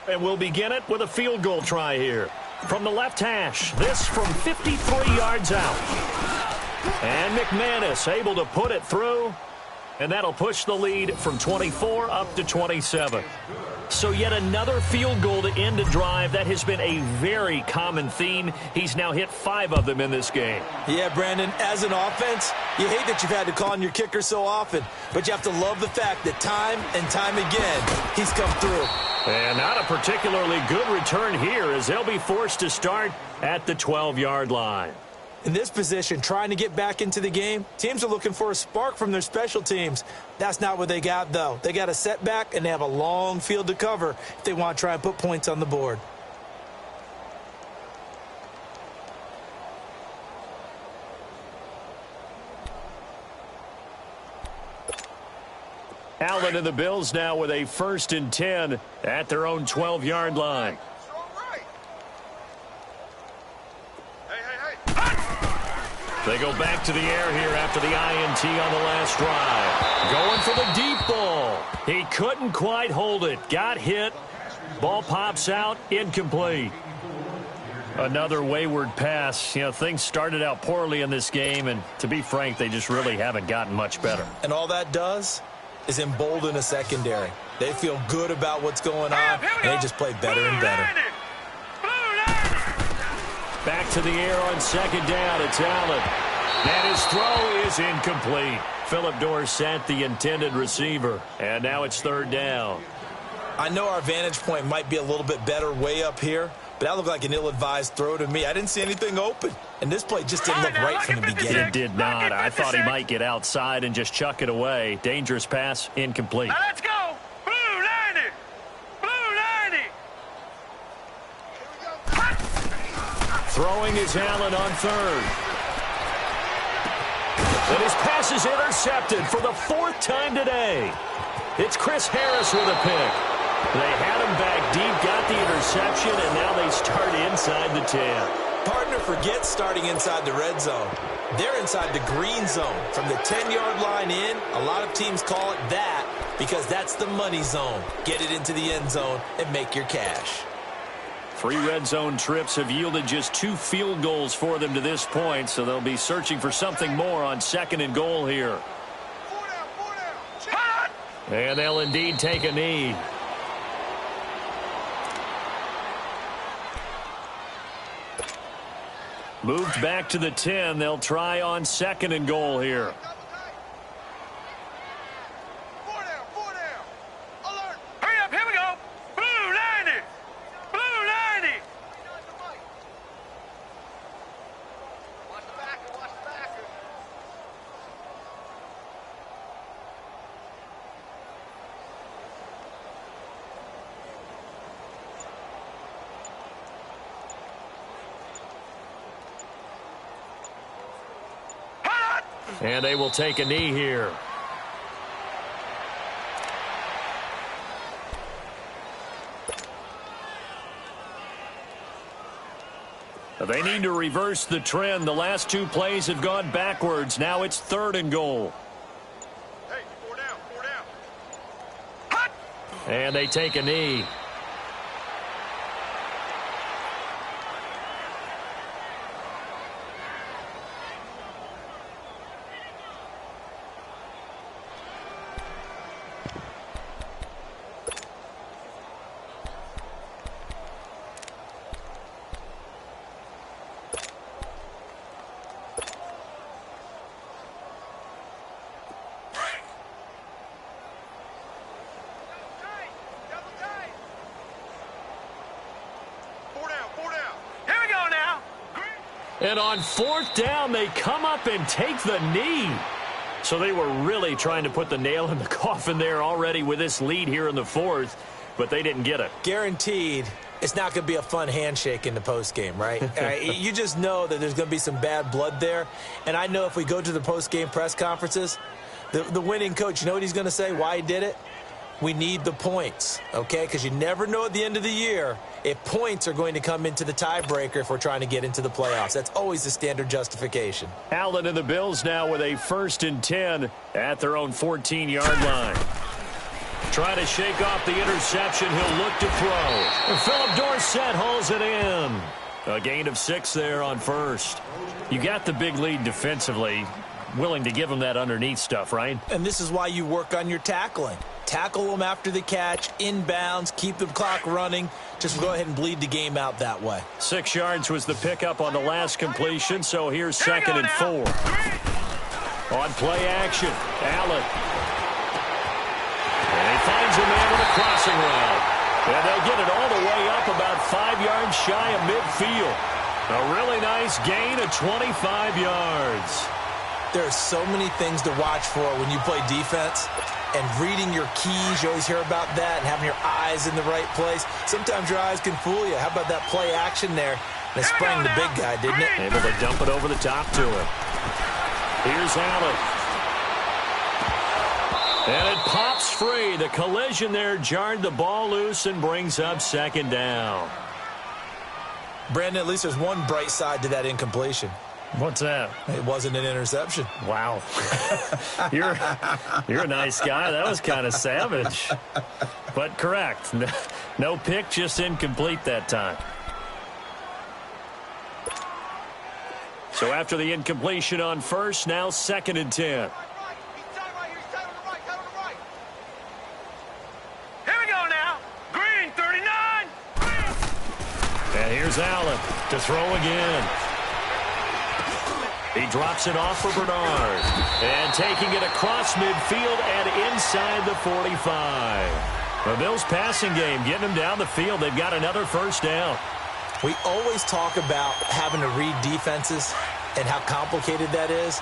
And we'll begin it with a field goal try here. From the left hash, this from 53 yards out. And McManus able to put it through, and that'll push the lead from 24 up to 27. So yet another field goal to end a drive. That has been a very common theme. He's now hit 5 of them in this game. Yeah, Brandon, as an offense, you hate that you've had to call on your kicker so often, but you have to love the fact that time and time again, he's come through. And not a particularly good return here as they'll be forced to start at the 12-yard line. In this position, trying to get back into the game, teams are looking for a spark from their special teams. That's not what they got, though. They got a setback, and they have a long field to cover if they want to try and put points on the board. Allen and the Bills now with a 1st and 10 at their own 12-yard line. They go back to the air here after the INT on the last drive. Going for the deep ball. He couldn't quite hold it. Got hit. Ball pops out. Incomplete. Another wayward pass. You know, things started out poorly in this game, and to be frank, they just really haven't gotten much better. And all that does is embolden a secondary. They feel good about what's going on, and they just play better and better. Back to the air on 2nd down. It's Allen. And his throw is incomplete. Phillip Dorsett, the intended receiver. And now it's 3rd down. I know our vantage point might be a little bit better way up here, but that looked like an ill-advised throw to me. I didn't see anything open. And this play just didn't look right from the beginning. It did not. I thought he might get outside and just chuck it away. Dangerous pass, incomplete. Now let's go. Blue 90. Blue 90. Throwing is Allen on 3rd. And his pass is intercepted for the 4th time today. It's Chris Harris with a pick. They had him back deep, got the interception, and now they start inside the 10. Partner forgets starting inside the red zone. They're inside the green zone. From the 10-yard line in, a lot of teams call it that because that's the money zone. Get it into the end zone and make your cash. 3 red zone trips have yielded just 2 field goals for them to this point, so they'll be searching for something more on 2nd and goal here. 4 down. And they'll indeed take a knee. Moved back to the 10. They'll try on 2nd and goal here. 4 down. Alert. Hurry up, here we go. Blue 90. Blue 90. Watch the backer. And they will take a knee here. They need to reverse the trend. The last 2 plays have gone backwards. Now it's 3rd and goal. Hey, 4 down. And they take a knee. And on 4th down, they come up and take the knee. So they were really trying to put the nail in the coffin there already with this lead here in the 4th, but they didn't get it. Guaranteed it's not going to be a fun handshake in the postgame, right? You just know that there's going to be some bad blood there. And I know if we go to the postgame press conferences, the winning coach, you know what he's going to say, why he did it? We need the points, okay? Because you never know at the end of the year if points are going to come into the tiebreaker if we're trying to get into the playoffs. That's always the standard justification. Allen and the Bills now with a 1st and 10 at their own 14-yard line. Trying to shake off the interception. He'll look to throw. And Philip Dorsett hauls it in. A gain of 6 there on 1st. You got the big lead defensively. Willing to give them that underneath stuff, right? And this is why you work on your tackling. Tackle them after the catch, inbounds, keep the clock running. Just go ahead and bleed the game out that way. 6 yards was the pickup on the last completion, so here's 2nd and 4. On play action, Allen. And he finds a man with a crossing route. And they'll get it all the way up about 5 yards shy of midfield. A really nice gain of 25 yards. There are so many things to watch for when you play defense. And reading your keys, you always hear about that, and having your eyes in the right place. Sometimes your eyes can fool you. How about that play action there? They sprang the big guy, didn't it? Able to dump it over the top to him. Here's Allen. And it pops free. The collision there jarred the ball loose and brings up 2nd down. Brandon, at least there's one bright side to that incompletion. What's that? It wasn't an interception. Wow. You're a nice guy. That was kind of savage. But correct. No pick, just incomplete that time. So after the incompletion on 1st, now 2nd and 10. He's tied right here. He's tied on the right. Here we go now. Green 39. And here's Allen to throw again. He drops it off for Bernard. And taking it across midfield and inside the 45. The Bills' passing game getting them down the field. They've got another 1st down. We always talk about having to read defenses and how complicated that is.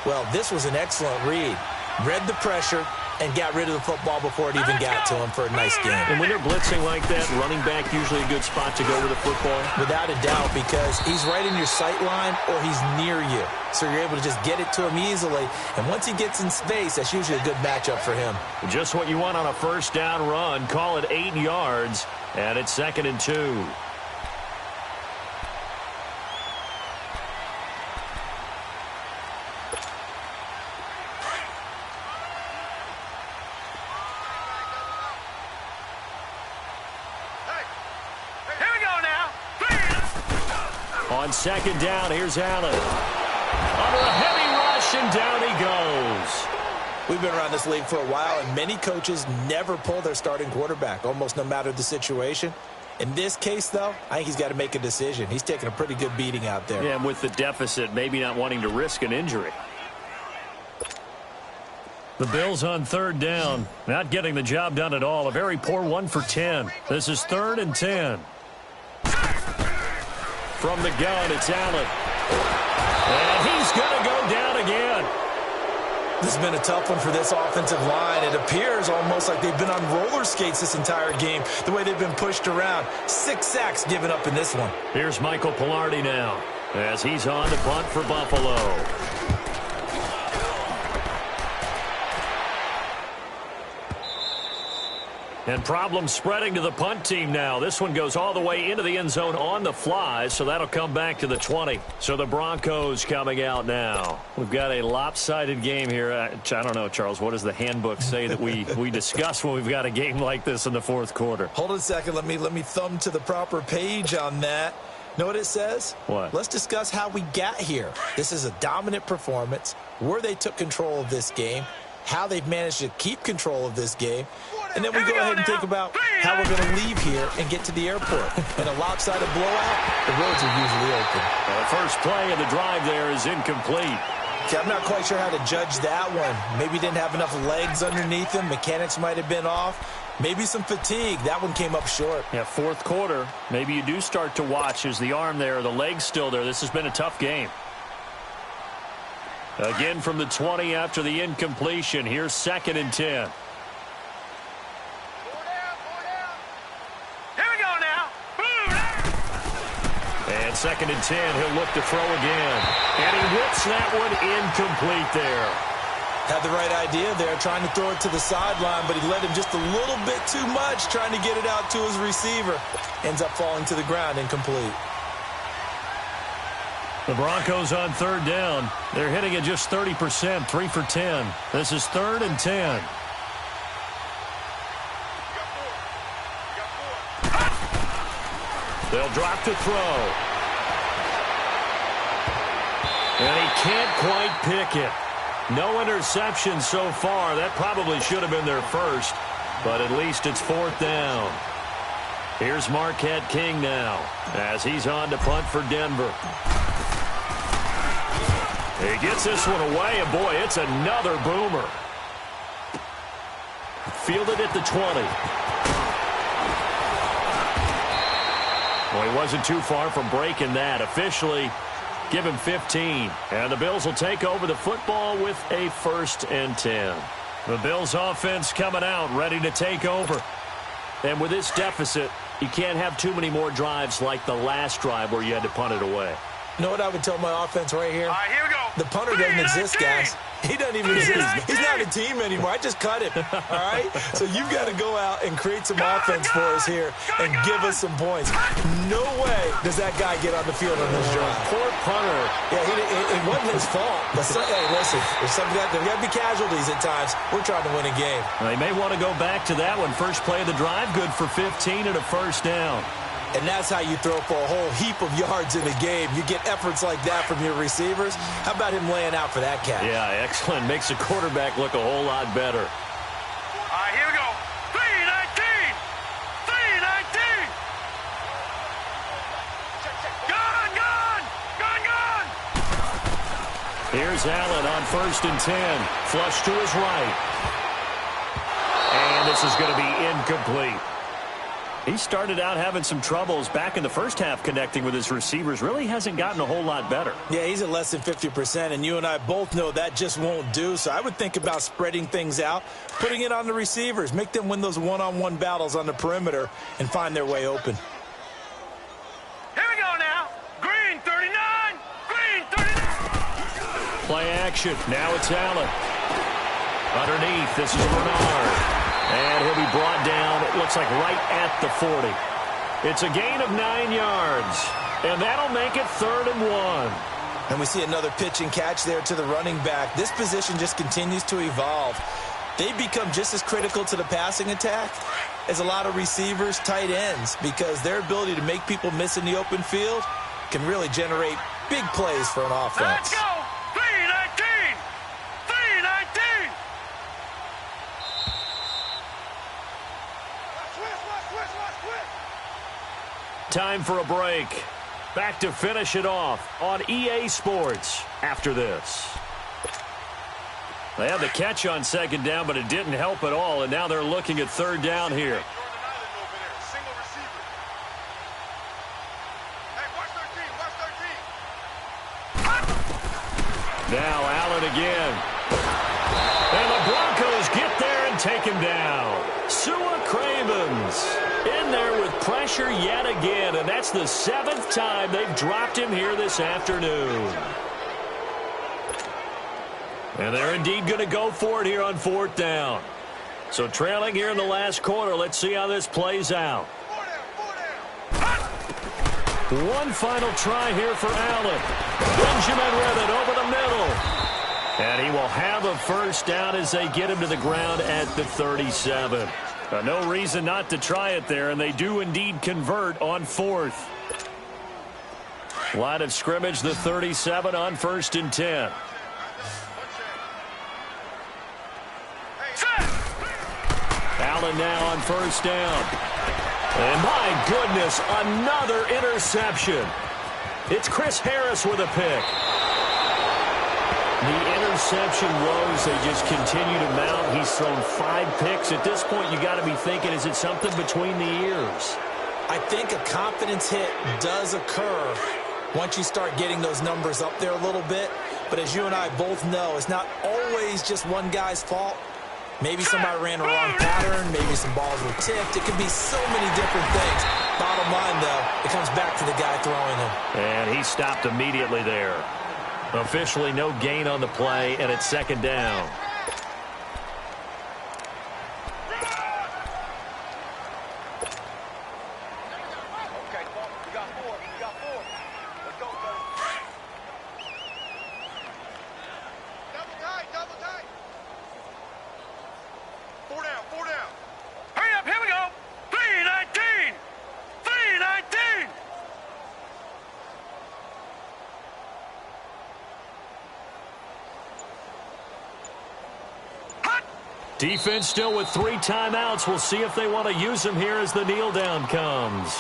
Well, this was an excellent read. Read the pressure and got rid of the football before it even got to him for a nice game. And when they're blitzing like that, running back usually a good spot to go with the football? Without a doubt, because he's right in your sight line or he's near you. So you're able to just get it to him easily. And once he gets in space, that's usually a good matchup for him. Just what you want on a 1st down run. Call it 8 yards, and it's 2nd and 2. Here we go now. On second down, here's Allen. Under a heavy rush, and down he goes. We've been around this league for a while, and many coaches never pull their starting quarterback, almost no matter the situation. In this case, though, I think he's got to make a decision. He's taking a pretty good beating out there. Yeah, and with the deficit, maybe not wanting to risk an injury. The Bills on third down, not getting the job done at all. A very poor 1 for 10. This is 3rd and 10. From the gun, it's Allen. And he's going to go down again. This has been a tough one for this offensive line. It appears almost like they've been on roller skates this entire game, the way they've been pushed around. 6 sacks given up in this one. Here's Michael Pilardi now as he's on to punt for Buffalo. And problems spreading to the punt team now. This one goes all the way into the end zone on the fly, so that'll come back to the 20. So the Broncos coming out now. We've got a lopsided game here. I don't know, Charles, what does the handbook say that we discuss when we've got a game like this in the fourth quarter? Hold on a second. Let me thumb to the proper page on that. Know what it says? What? Let's discuss how we got here. This is a dominant performance, where they took control of this game, how they've managed to keep control of this game, and then we go ahead and think about how we're going to leave here and get to the airport. In a lopsided blowout, the roads are usually open. The first play of the drive there is incomplete. See, I'm not quite sure how to judge that one. Maybe didn't have enough legs underneath him. Mechanics might have been off. Maybe some fatigue. That one came up short. Yeah, fourth quarter. Maybe you do start to watch. Is the arm there, the leg's still there? This has been a tough game. Again from the 20 after the incompletion. Here's 2nd and 10. And 2nd and 10, he'll look to throw again. And he whips that one incomplete there. Had the right idea there, trying to throw it to the sideline, but he led him just a little bit too much, trying to get it out to his receiver. Ends up falling to the ground, incomplete. The Broncos on third down. They're hitting at just 30%, 3 for 10. This is 3rd and 10. They'll drop to throw. And he can't quite pick it. No interception so far. That probably should have been their first, but at least it's 4th down. Here's Marquette King now as he's on to punt for Denver. He gets this one away, and boy, it's another boomer. Fielded at the 20. Well, he wasn't too far from breaking that. Officially, give him 15. And the Bills will take over the football with a 1st and 10. The Bills offense coming out, ready to take over. And with this deficit, you can't have too many more drives like the last drive where you had to punt it away. You know what I would tell my offense right here? All right, here we go. The punter doesn't exist, guys. He doesn't even exist. He's not a team anymore. I just cut him. All right? So you've got to go out and create some offense for us here and give us some points. No way does that guy get on the field on this drive. Poor punter. Yeah, it wasn't his fault. But hey, listen, there's got to be casualties at times. We're trying to win a game. They may want to go back to that one. First play of the drive, good for 15 and a 1st down. And that's how you throw for a whole heap of yards in a game. You get efforts like that from your receivers. How about him laying out for that catch? Yeah, excellent. Makes the quarterback look a whole lot better. All right, here we go. 319. 319. Gone, gone. Gone, gone. Here's Allen on 1st and 10. Flush to his right. And this is going to be incomplete. He started out having some troubles back in the first half connecting with his receivers. Really hasn't gotten a whole lot better. Yeah, he's at less than 50%, and you and I both know that just won't do. So I would think about spreading things out, putting it on the receivers, make them win those one-on-one battles on the perimeter and find their way open. Here we go now. Green 39. Green 39. Play action. Now it's Allen. Underneath, this is Bernard. And he'll be brought down, it looks like right at the 40. It's a gain of 9 yards. And that'll make it 3rd and 1. And we see another pitch and catch there to the running back. This position just continues to evolve. They become just as critical to the passing attack as a lot of receivers, tight ends, because their ability to make people miss in the open field can really generate big plays for an offense. Let's go! 319! 319! Time for a break. Back to finish it off on EA Sports after this. They had the catch on second down, but it didn't help at all, and now they're looking at third down here. Now Allen again. And the Broncos get there and take him down. Sua Cravens in there with pressure yet again, and that's the 7th time they've dropped him here this afternoon. And they're indeed going to go for it here on 4th down. So trailing here in the last quarter, let's see how this plays out. One final try here for Allen. Benjamin with it over the middle. And he will have a first down as they get him to the ground at the 37. No reason not to try it there, and they do indeed convert on 4th. Line of scrimmage, the 37 on 1st and 10. Allen now on 1st down. And my goodness, another interception. It's Chris Harris with a pick. The interception woes, they just continue to mount. He's thrown 5 picks. At this point, you got to be thinking, is it something between the ears? I think a confidence hit does occur once you start getting those numbers up there a little bit. But as you and I both know, it's not always just one guy's fault. Maybe somebody ran a wrong pattern. Maybe some balls were tipped. It could be so many different things. Bottom line, though, it comes back to the guy throwing them. And he stopped immediately there. Officially no gain on the play, and it's 2nd down. Okay, you got 4. You got 4. Let's go, coach. Double tight, double tight. 4 down, 4 down. Hurry up, here we go! 319! 319! Defense still with 3 timeouts. We'll see if they want to use them here as the kneel down comes.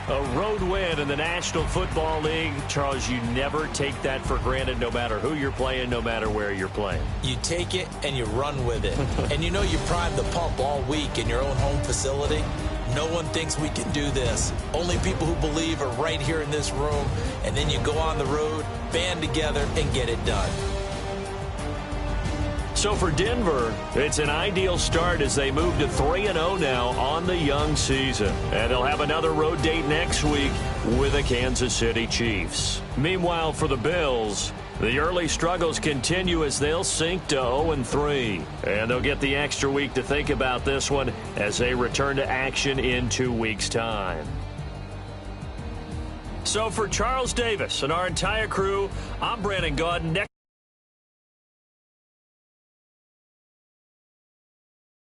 A road win in the National Football League. Charles, you never take that for granted no matter who you're playing, no matter where you're playing. You take it and you run with it. And you know you primed the pump all week in your own home facility. No one thinks we can do this. Only people who believe are right here in this room. And then you go on the road, band together, and get it done. So for Denver, it's an ideal start as they move to 3-0 now on the young season. And they'll have another road date next week with the Kansas City Chiefs. Meanwhile, for the Bills, the early struggles continue as they'll sink to 0-3. And they'll get the extra week to think about this one as they return to action in 2 weeks' time. So for Charles Davis and our entire crew, I'm Brandon Gaudin.